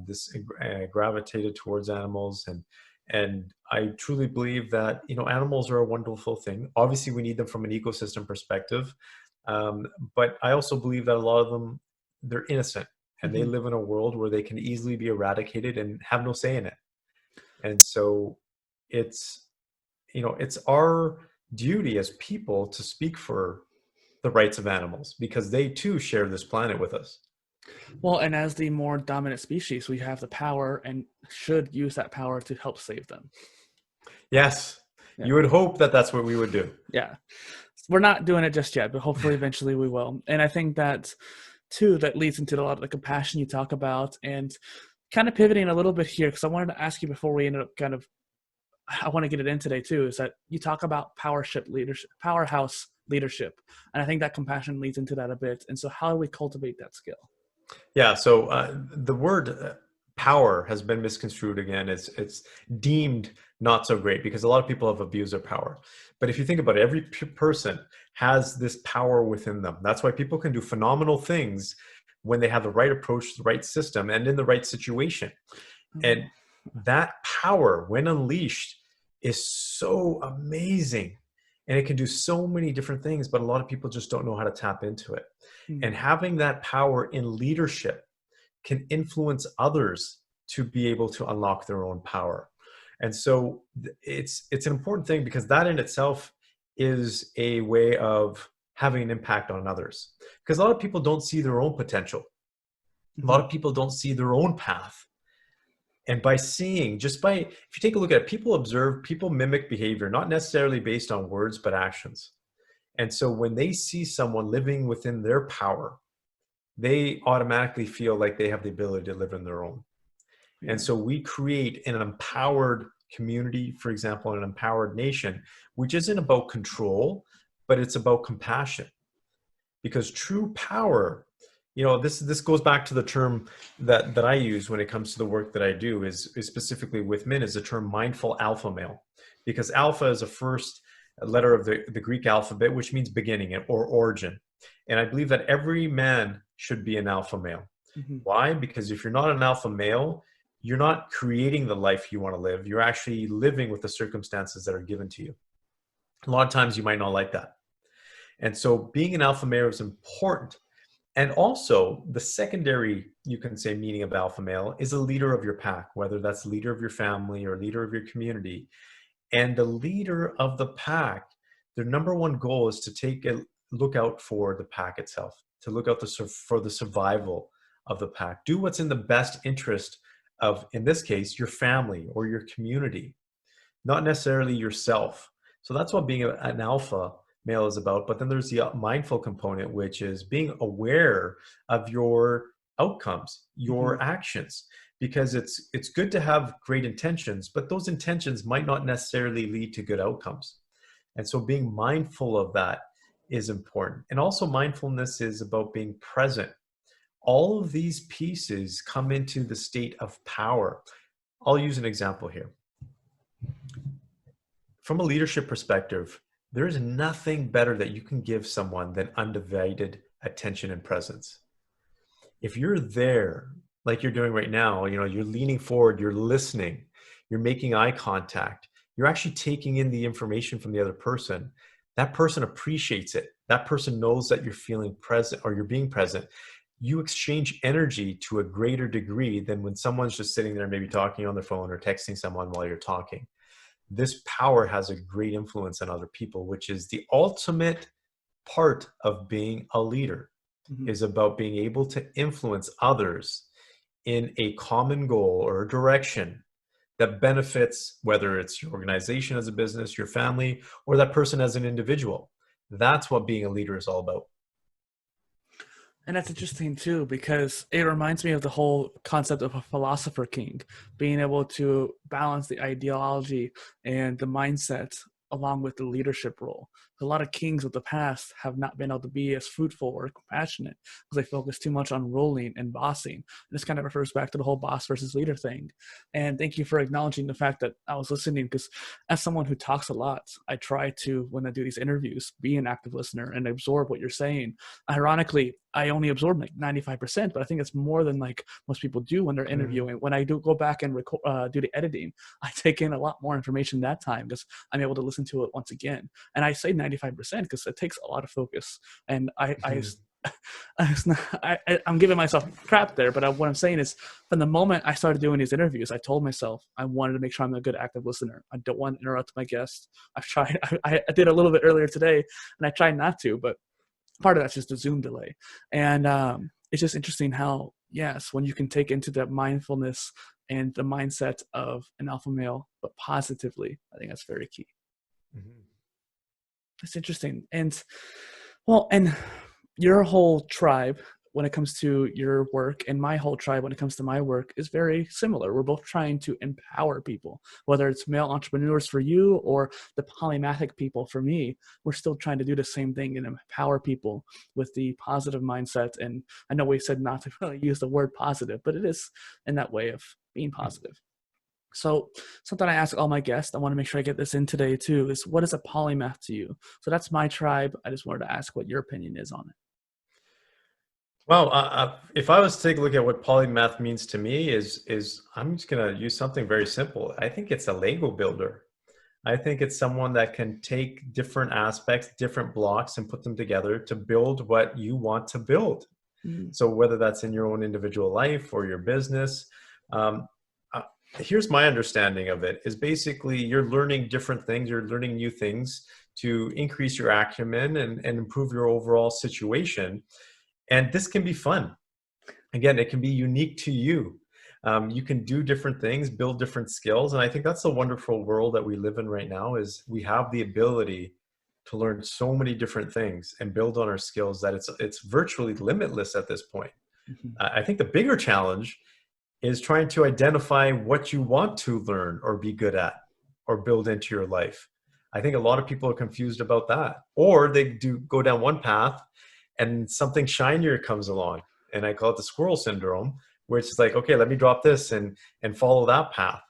this gravitated towards animals, and I truly believe that animals are a wonderful thing. Obviously, we need them from an ecosystem perspective, but I also believe that a lot of them they're innocent and they Mm-hmm. live in a world where they can easily be eradicated and have no say in it. And so it's, it's our duty as people to speak for the rights of animals because they too share this planet with us. Well, and as the more dominant species, we have the power and should use that power to help save them. Yes, Yeah. you would hope that that's what we would do. Yeah. We're not doing it just yet, but hopefully eventually we will. And I think that too, that leads into a lot of the compassion you talk about, and kind of pivoting a little bit here, because I wanted to ask you before we ended up I want to get it in today too, is that you talk about powerhouse leadership. And I think that compassion leads into that a bit. And so how do we cultivate that skill? Yeah, so the word power has been misconstrued again. It's deemed not so great because a lot of people have abused their power. But if you think about it, every person has this power within them. That's why people can do phenomenal things when they have the right approach, the right system, and in the right situation. And that power, when unleashed, is so amazing. And it can do so many different things, but a lot of people just don't know how to tap into it. And having that power in leadership can influence others to be able to unlock their own power. And so it's an important thing, because that in itself is a way of having an impact on others. Because a lot of people don't see their own potential. A lot of people don't see their own path. And by seeing, if you take a look at it, people observe, people mimic behavior, not necessarily based on words, but actions. And so when they see someone living within their power, they automatically feel like they have the ability to live in their own. And so we create an empowered community, for example, an empowered nation, which isn't about control, but it's about compassion. Because true power, this goes back to the term that I use when it comes to the work that I do, is specifically with men, is the term mindful alpha male. Because alpha is the first letter of the Greek alphabet, which means beginning or origin. And I believe that every man should be an alpha male. Why? Because if you're not an alpha male, you're not creating the life you want to live. You're actually living with the circumstances that are given to you. A lot of times you might not like that. And so being an alpha male is important. And also the secondary, you can say, meaning of alpha male is a leader of your pack, whether that's leader of your family or leader of your community. And the leader of the pack, their number one goal is to look out for the pack itself, to look out for the survival of the pack. Do what's in the best interest of, in this case, your family or your community, not necessarily yourself. So that's what being an alpha male is about. But then there's the mindful component, which is being aware of your outcomes, your actions, because it's good to have great intentions, but those intentions might not necessarily lead to good outcomes. And so being mindful of that is important. And also mindfulness is about being present. All of these pieces come into the state of power. I'll use an example here. From a leadership perspective, there is nothing better that you can give someone than undivided attention and presence. If you're there, like you're doing right now, you're leaning forward, you're listening, you're making eye contact, you're actually taking in the information from the other person. That person appreciates it. That person knows that you're feeling present or you're being present. You exchange energy to a greater degree than when someone's just sitting there maybe talking on their phone or texting someone while you're talking. This power has a great influence on other people, which is the ultimate part of being a leader, is about being able to influence others in a common goal or a direction that benefits, whether it's your organization as a business, your family, or that person as an individual. That's what being a leader is all about. And that's interesting too, because it reminds me of the whole concept of a philosopher king, being able to balance the ideology and the mindset along with the leadership role. A lot of kings of the past have not been able to be as fruitful or compassionate because they focus too much on ruling and bossing. And this kind of refers back to the whole boss versus leader thing. And thank you for acknowledging the fact that I was listening, because as someone who talks a lot, I try to, when I do these interviews, be an active listener and absorb what you're saying. Ironically, I only absorb like 95%, but I think it's more than like most people do when they're interviewing. When I do go back and do the editing, I take in a lot more information that time because I'm able to listen to it once again. And I say 95% because it takes a lot of focus. And I'm giving myself crap there, but what I'm saying is, from the moment I started doing these interviews, I told myself I wanted to make sure I'm a good active listener. I don't want to interrupt my guests. I've tried. I did a little bit earlier today, and I tried not to, but part of that's just a Zoom delay. And it's just interesting how, yes, when you can take into that mindfulness and the mindset of an alpha male, but positively, I think that's very key. It's interesting. And your whole tribe, when it comes to your work, and my whole tribe, when it comes to my work, is very similar. We're both trying to empower people, whether it's male entrepreneurs for you or the Polymathic people for me. We're still trying to do the same thing and empower people with the positive mindset. And I know we said not to really use the word positive, but it is in that way of being positive. So something I ask all my guests, I want to make sure I get this in today too, is what is a polymath to you? So that's my tribe. I just wanted to ask what your opinion is on it. Well, if I was to take a look at what polymath means to me, is I'm just going to use something very simple. I think it's a Lego builder. I think it's someone that can take different aspects, different blocks, and put them together to build what you want to build. Mm, So whether that's in your own individual life or your business, um, uh, here's my understanding of it: is basically you're learning different things, you're learning new things to increase your acumen and improve your overall situation. And this can be fun. Again, it can be unique to you. You can do different things, build different skills. And I think that's the wonderful world that we live in right now, is we have the ability to learn so many different things and build on our skills that it's virtually limitless at this point. mhm, I think the bigger challenge is trying to identify what you want to learn or be good at or build into your life. I think a lot of people are confused about that, or they do go down one path and something shinier comes along, and I call it the squirrel syndrome, where it's like, okay, let me drop this and follow that path.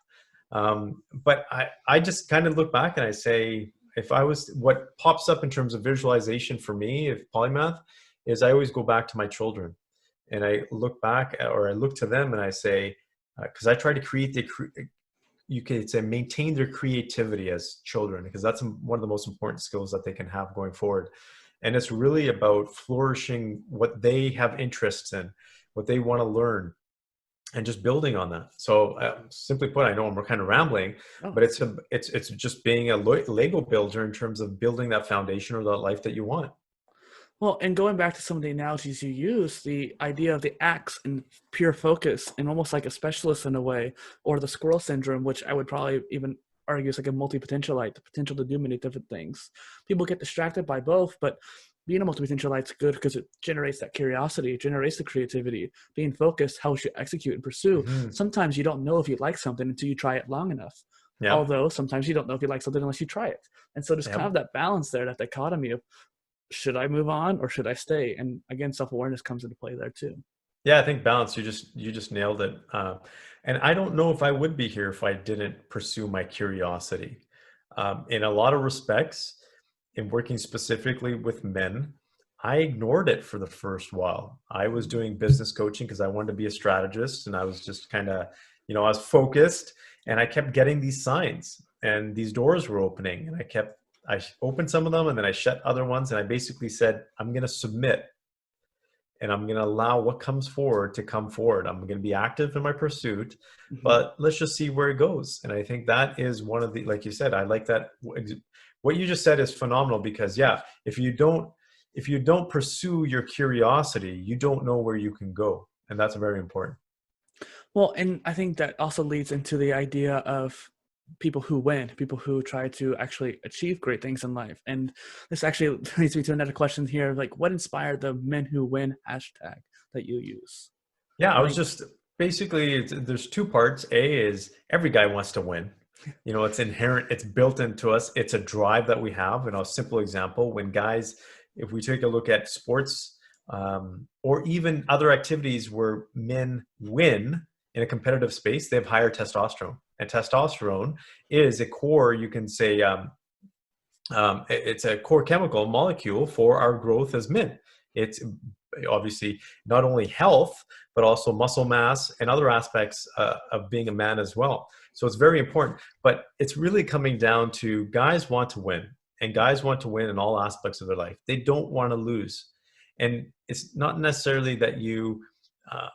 But I just kind of look back and I say, if I was, what pops up in terms of visualization for me, if polymath, is I always go back to my children, and I look back or I look to them and I say, because I try to create you could say maintain their creativity as children, because that's one of the most important skills that they can have going forward. And it's really about flourishing what they have interests in, what they want to learn, and just building on that. So simply put, I know we're kind of rambling, oh. but it's just being a Lego builder in terms of building that foundation or that life that you want. Well, and going back to some of the analogies you use, the idea of the axe and pure focus, and almost like a specialist in a way, or the squirrel syndrome, which I would probably even argue is like a multi-potentialite, the potential to do many different things. People get distracted by both, but being a multi-potentialite is good because it generates that curiosity, it generates the creativity. Being focused helps you execute and pursue. Hmm. Sometimes you don't know if you like something until you try it long enough. Yeah. Although sometimes you don't know if you like something unless you try it. And so there's kind Yeah. of that balance there, that dichotomy of should I move on or should I stay? And again, self-awareness comes into play there too. Yeah, I think balance. You just nailed it. And I don't know if I would be here if I didn't pursue my curiosity. In a lot of respects, in working specifically with men, I ignored it for the first while. I was doing business coaching because I wanted to be a strategist, and I was just kind of, I was focused, and I kept getting these signs, and these doors were opening, and I opened some of them, and then I shut other ones, and I basically said, I'm going to submit, and I'm going to allow what comes forward to come forward. I'm going to be active in my pursuit, Mm-hmm. but let's just see where it goes. And I think that is one of the, like you said, I like that. What you just said is phenomenal, because yeah, if you don't pursue your curiosity, you don't know where you can go. And that's very important. Well, and I think that also leads into the idea of people who win, people who try to actually achieve great things in life. And this actually leads me to another question here, like what inspired the Men Who Win hashtag that you use? Yeah, I I was think, just basically, there's two parts. A is every guy wants to win. It's inherent, it's built into us. It's a drive that we have. And a simple example, when guys, if we take a look at sports, or even other activities where men win in a competitive space, they have higher testosterone. And testosterone is a core, you can say, it's a core chemical molecule for our growth as men. It's obviously not only health, but also muscle mass and other aspects of being a man as well. So it's very important. But it's really coming down to guys want to win, and guys want to win in all aspects of their life. They don't want to lose. And it's not necessarily that uh,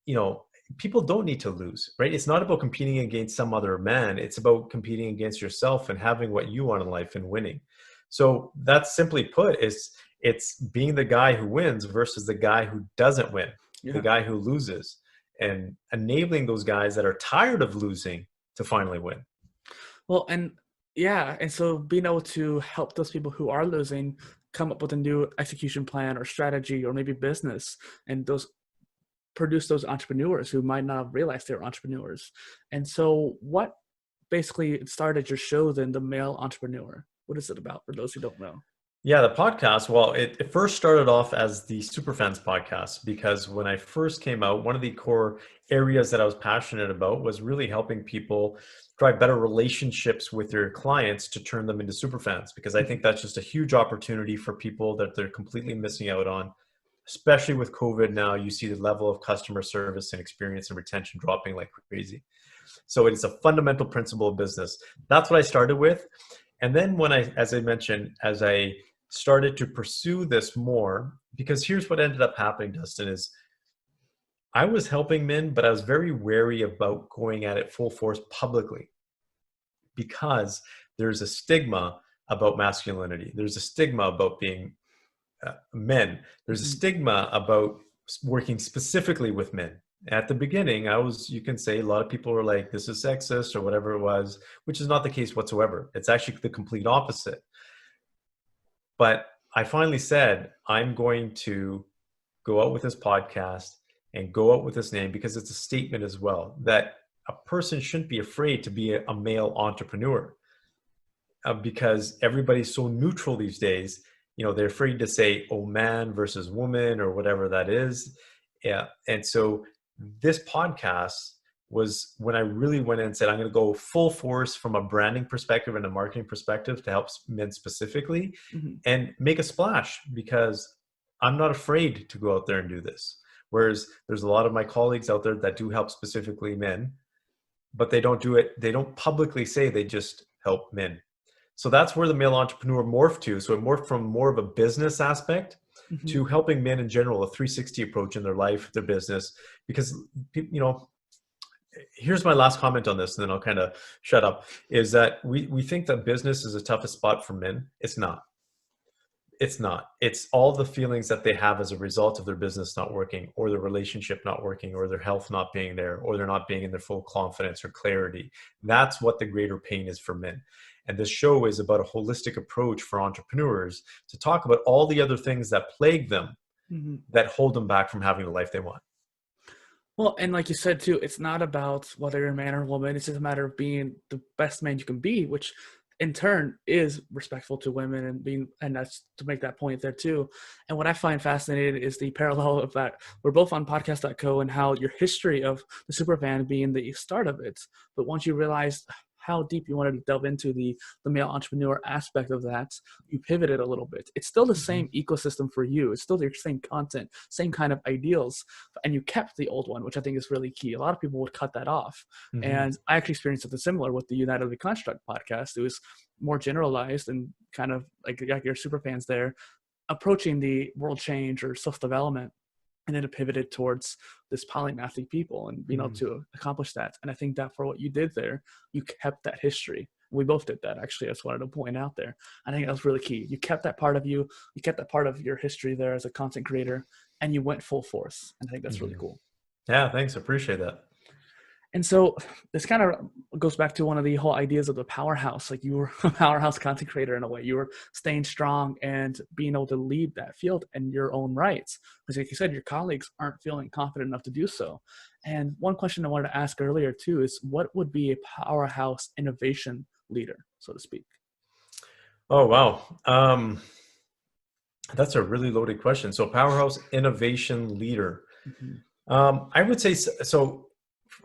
you know, people don't need to lose, right? It's not about competing against some other man. It's about competing against yourself and having what you want in life and winning. So that's simply put, it's being the guy who wins versus the guy who doesn't win, the yeah. guy who loses, and enabling those guys that are tired of losing to finally win. Well, and yeah, and so being able to help those people who are losing come up with a new execution plan or strategy or maybe business, and those produce those entrepreneurs who might not have realized they're entrepreneurs. And so what basically started your show then, The Male Entrepreneur? What is it about for those who don't know? Yeah, the podcast. Well, it first started off as the Superfans podcast, because when I first came out, one of the core areas that I was passionate about was really helping people drive better relationships with their clients to turn them into superfans, because I think that's just a huge opportunity for people that they're completely missing out on. especially with COVID now, you see the level of customer service and experience and retention dropping like crazy. So it's a fundamental principle of business. That's what I started with. And then when as I mentioned, as I started to pursue this more, because here's what ended up happening, Dustin, is I was helping men, but I was very wary about going at it full force publicly, because there's a stigma about masculinity. There's a stigma about being men. There's a stigma about working specifically with men. At the beginning, you can say a lot of people were like, this is sexist or whatever it was, which is not the case whatsoever. It's actually the complete opposite. But I finally said, I'm going to go out with this podcast and go out with this name, because it's a statement as well that a person shouldn't be afraid to be a male entrepreneur, because everybody's so neutral these days. They're afraid to say, oh, man versus woman or whatever that is. Yeah. And so this podcast was when I really went in and said, I'm going to go full force from a branding perspective and a marketing perspective to help men specifically and make a splash, because I'm not afraid to go out there and do this. Whereas there's a lot of my colleagues out there that do help specifically men, but they don't do it. They don't publicly say they just help men. So that's where the male entrepreneur morphed to. So it morphed from more of a business aspect to helping men in general, a 360 approach in their life, their business. Because, here's my last comment on this, and then I'll kind of shut up, is that we think that business is the toughest spot for men. It's not. It's not. It's all the feelings that they have as a result of their business not working, or their relationship not working, or their health not being there, or they're not being in their full confidence or clarity. That's what the greater pain is for men. And this show is about a holistic approach for entrepreneurs to talk about all the other things that plague them, that hold them back from having the life they want. Well, and like you said too, it's not about whether you're a man or a woman. It's just a matter of being the best man you can be, which in turn is respectful to women, and that's to make that point there too. And what I find fascinating is the parallel of that. We're both on podcast.co, and how your history of the superfan being the start of it. But once you realize how deep you wanted to delve into the male entrepreneur aspect of that, you pivoted a little bit. It's still the same ecosystem for you. It's still your same content, same kind of ideals, and you kept the old one, which I think is really key. A lot of people would cut that off. And I actually experienced something similar with the United We Construct podcast. It was more generalized and kind of like your super fans there, approaching the world change or self-development. And then it pivoted towards this polymathic people and being able to accomplish that. And I think that for what you did there, you kept that history. We both did that, actually. I just wanted to point out there. I think that was really key. You kept that part of you. You kept that part of your history there as a content creator, and you went full force. And I think that's really cool. Yeah, thanks. I appreciate that. And so this kind of goes back to one of the whole ideas of the powerhouse. Like, you were a powerhouse content creator in a way. You were staying strong and being able to lead that field in your own rights. Because like you said, your colleagues aren't feeling confident enough to do so. And one question I wanted to ask earlier too is, what would be a powerhouse innovation leader, so to speak? Oh, wow. That's a really loaded question. So powerhouse innovation leader. I would say, so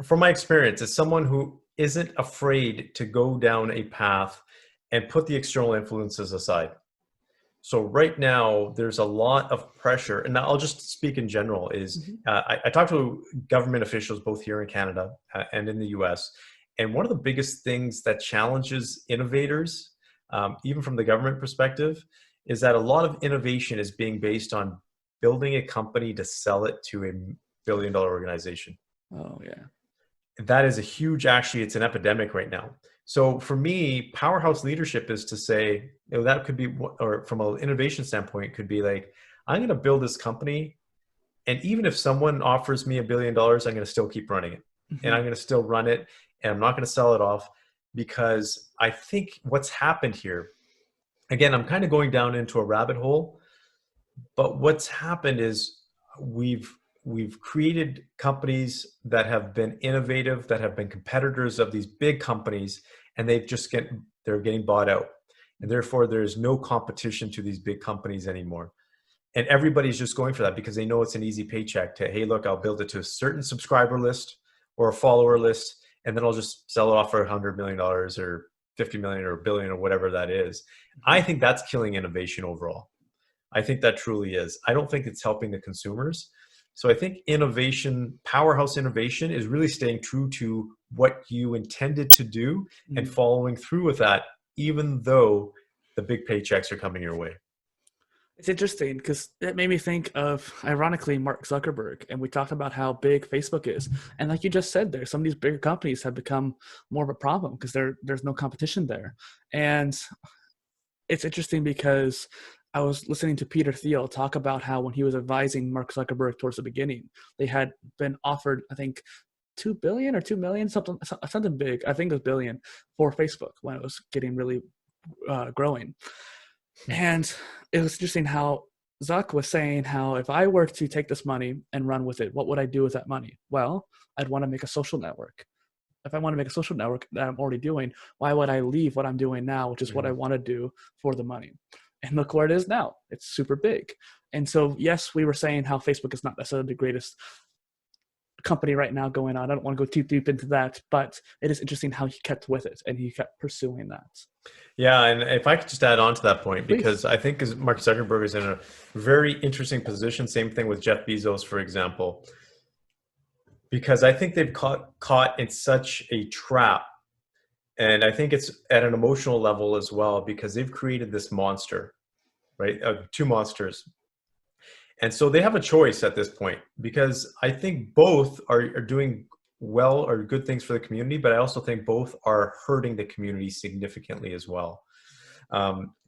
from my experience, it's someone who isn't afraid to go down a path and put the external influences aside. So right now, there's a lot of pressure, and I'll just speak in general, is I talk to government officials both here in Canada and in the US, and one of the biggest things that challenges innovators, even from the government perspective, is that a lot of innovation is being based on building a company to sell it to a billion-dollar organization. Oh, yeah. That is a huge, actually, it's an epidemic right now. So for me, powerhouse leadership is to say, that could be, or from an innovation standpoint, could be like, I'm going to build this company, and even if someone offers me $1 billion, I'm going to still keep running it. And I'm going to still run it, and I'm not going to sell it off, because I think what's happened here, again, I'm kind of going down into a rabbit hole, but what's happened is we've created companies that have been innovative, that have been competitors of these big companies, and they're getting bought out. And therefore, there's no competition to these big companies anymore. And everybody's just going for that because they know it's an easy paycheck to, hey, look, I'll build it to a certain subscriber list or a follower list, and then I'll just sell it off for $100 million or $50 million or $1 billion or whatever that is. I think that's killing innovation overall. I think that truly is. I don't think it's helping the consumers. So I think innovation, powerhouse innovation, is really staying true to what you intended to do and Mhm. following through with that, even though the big paychecks are coming your way. It's interesting because it made me think of, ironically, Mark Zuckerberg, and we talked about how big Facebook is. And like you just said there, some of these bigger companies have become more of a problem because there's no competition there. And it's interesting because I was listening to Peter Thiel talk about how when he was advising Mark Zuckerberg towards the beginning, they had been offered, I think, 2 billion or 2 million, something big. I think it was billion for Facebook when it was getting really growing. And it was interesting how Zuck was saying how if I were to take this money and run with it, what would I do with that money? Well, I'd want to make a social network. If I want to make a social network that I'm already doing, why would I leave what I'm doing now, which is what I want to do for the money? And look where it is now. It's super big. And so, yes, we were saying how Facebook is not necessarily the greatest company right now going on. I don't want to go too deep into that, but it is interesting how he kept with it and he kept pursuing that. Yeah, and if I could just add on to that point, Please. because I think Mark Zuckerberg is in a very interesting position. Same thing with Jeff Bezos, for example, because I think they've caught in such a trap. And I think it's at an emotional level as well, because they've created this monster, right? Two monsters. And so they have a choice at this point, because I think both are doing well or good things for the community, but I also think both are hurting the community significantly as well.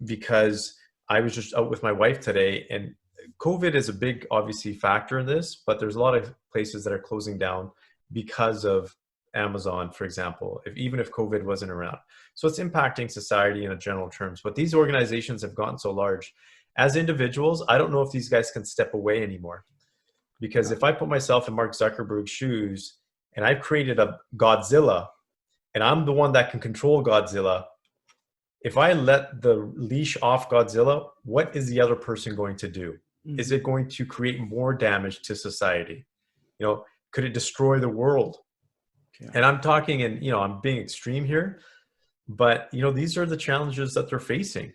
Because I was just out with my wife today, and COVID is a big, obviously, factor in this, but there's a lot of places that are closing down because of Amazon, for example, even if COVID wasn't around. So it's impacting society in a general terms, but these organizations have gotten so large. As individuals, I don't know if these guys can step away anymore, because if I put myself in Mark Zuckerberg's shoes and I've created a Godzilla and I'm the one that can control Godzilla, if I let the leash off Godzilla, what is the other person going to do? Mm-hmm. Is it going to create more damage to society? Could it destroy the world? Yeah. And I'm talking, and I'm being extreme here, but these are the challenges that they're facing.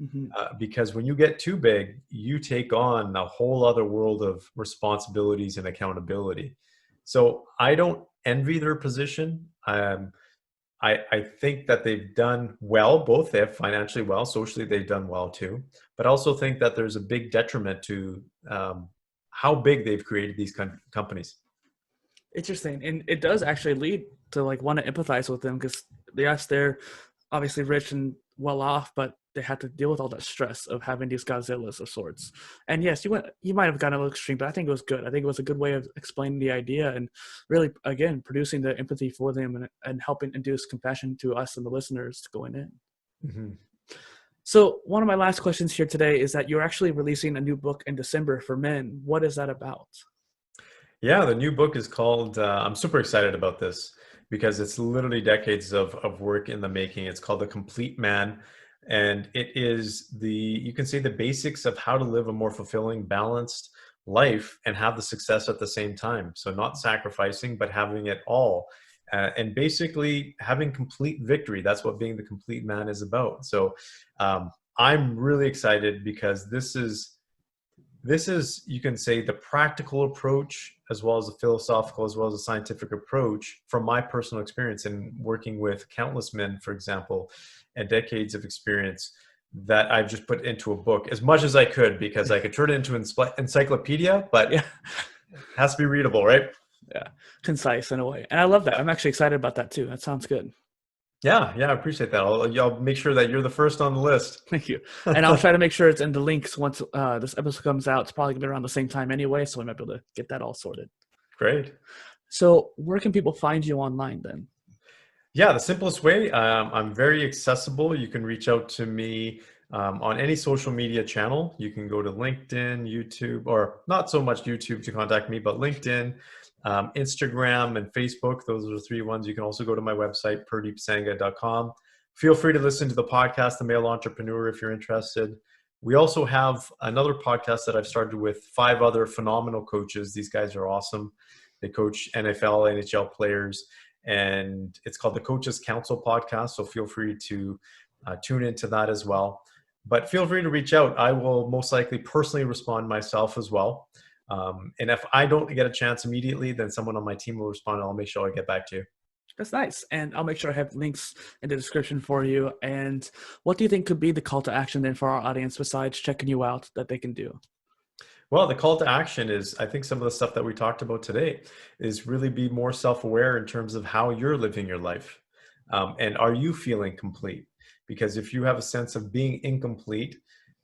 Mm-hmm. Because when you get too big, you take on a whole other world of responsibilities and accountability. So I don't envy their position. I think that they've done well, both. They have financially well, socially they've done well too. But I also think that there's a big detriment to how big they've created these companies. Interesting. And it does actually lead to want to empathize with them because yes, they're obviously rich and well off, but they had to deal with all that stress of having these Godzillas of sorts. And yes, you might have gone a little extreme, but I think it was good. I think it was a good way of explaining the idea and really, again, producing the empathy for them and helping induce compassion to us and the listeners going in. Mm-hmm. So one of my last questions here today is that you're actually releasing a new book in December for men. What is that about? Yeah, the new book is called, I'm super excited about this because it's literally decades of work in the making. It's called The Complete Man. And it is you can say the basics of how to live a more fulfilling, balanced life and have the success at the same time. So not sacrificing, but having it all. And basically having complete victory. That's what being the complete man is about. So I'm really excited because this is, you can say, the practical approach as well as the philosophical as well as the scientific approach from my personal experience in working with countless men, for example, and decades of experience that I've just put into a book as much as I could, because I could turn it into an encyclopedia, but Yeah. it has to be readable, right? Yeah. Concise in a way. And I love that. Yeah. I'm actually excited about that too. That sounds good. Yeah, I appreciate that. I'll make sure that you're the first on the list. Thank you. And I'll try to make sure it's in the links once this episode comes out. It's probably going to be around the same time anyway, so we might be able to get that all sorted. Great. So where can people find you online then? Yeah, the simplest way, I'm very accessible. You can reach out to me on any social media channel. You can go to LinkedIn, YouTube, or not so much YouTube to contact me, but LinkedIn, Instagram, and Facebook. Those are the three ones. You can also go to my website, purdeepsangha.com. Feel free to listen to the podcast, The Male Entrepreneur, if you're interested. We also have another podcast that I've started with 5 other phenomenal coaches. These guys are awesome. They coach NFL, NHL players, and it's called the Coaches Council podcast. So feel free to tune into that as well. But feel free to reach out. I will most likely personally respond myself as well. And if I don't get a chance immediately, then someone on my team will respond, and I'll make sure I get back to you. That's nice. And I'll make sure I have links in the description for you. And what do you think could be the call to action then for our audience besides checking you out that they can do? Well, the call to action is, I think some of the stuff that we talked about today is really be more self-aware in terms of how you're living your life. And are you feeling complete? Because if you have a sense of being incomplete,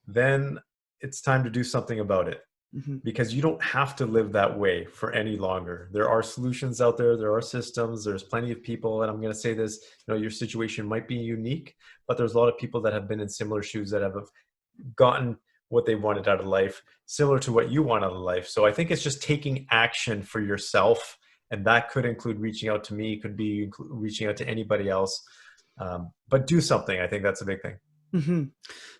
then it's time to do something about it. Mm-hmm. Because you don't have to live that way for any longer. There are solutions out there. There are systems. There's plenty of people. And I'm going to say this, your situation might be unique, but there's a lot of people that have been in similar shoes that have gotten what they wanted out of life, similar to what you want out of life. So I think it's just taking action for yourself. And that could include reaching out to me, could be reaching out to anybody else. But do something. I think that's a big thing. Mm-hmm.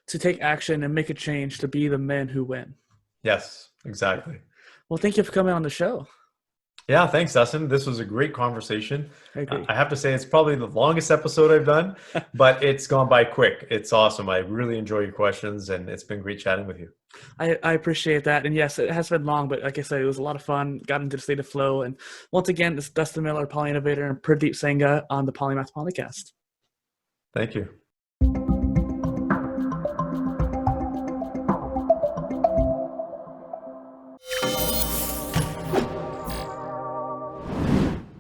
To take action and make a change to be the men who win. Yes, exactly. Well, thank you for coming on the show. Yeah, thanks, Dustin. This was a great conversation. I agree. I have to say it's probably the longest episode I've done, but it's gone by quick. It's awesome. I really enjoy your questions, and it's been great chatting with you. I appreciate that. And yes, it has been long, but like I said, it was a lot of fun, got into the state of flow. And once again, this is Dustin Miller, PolyInnovator, and Purdeep Sangha on the Polymath podcast. Thank you.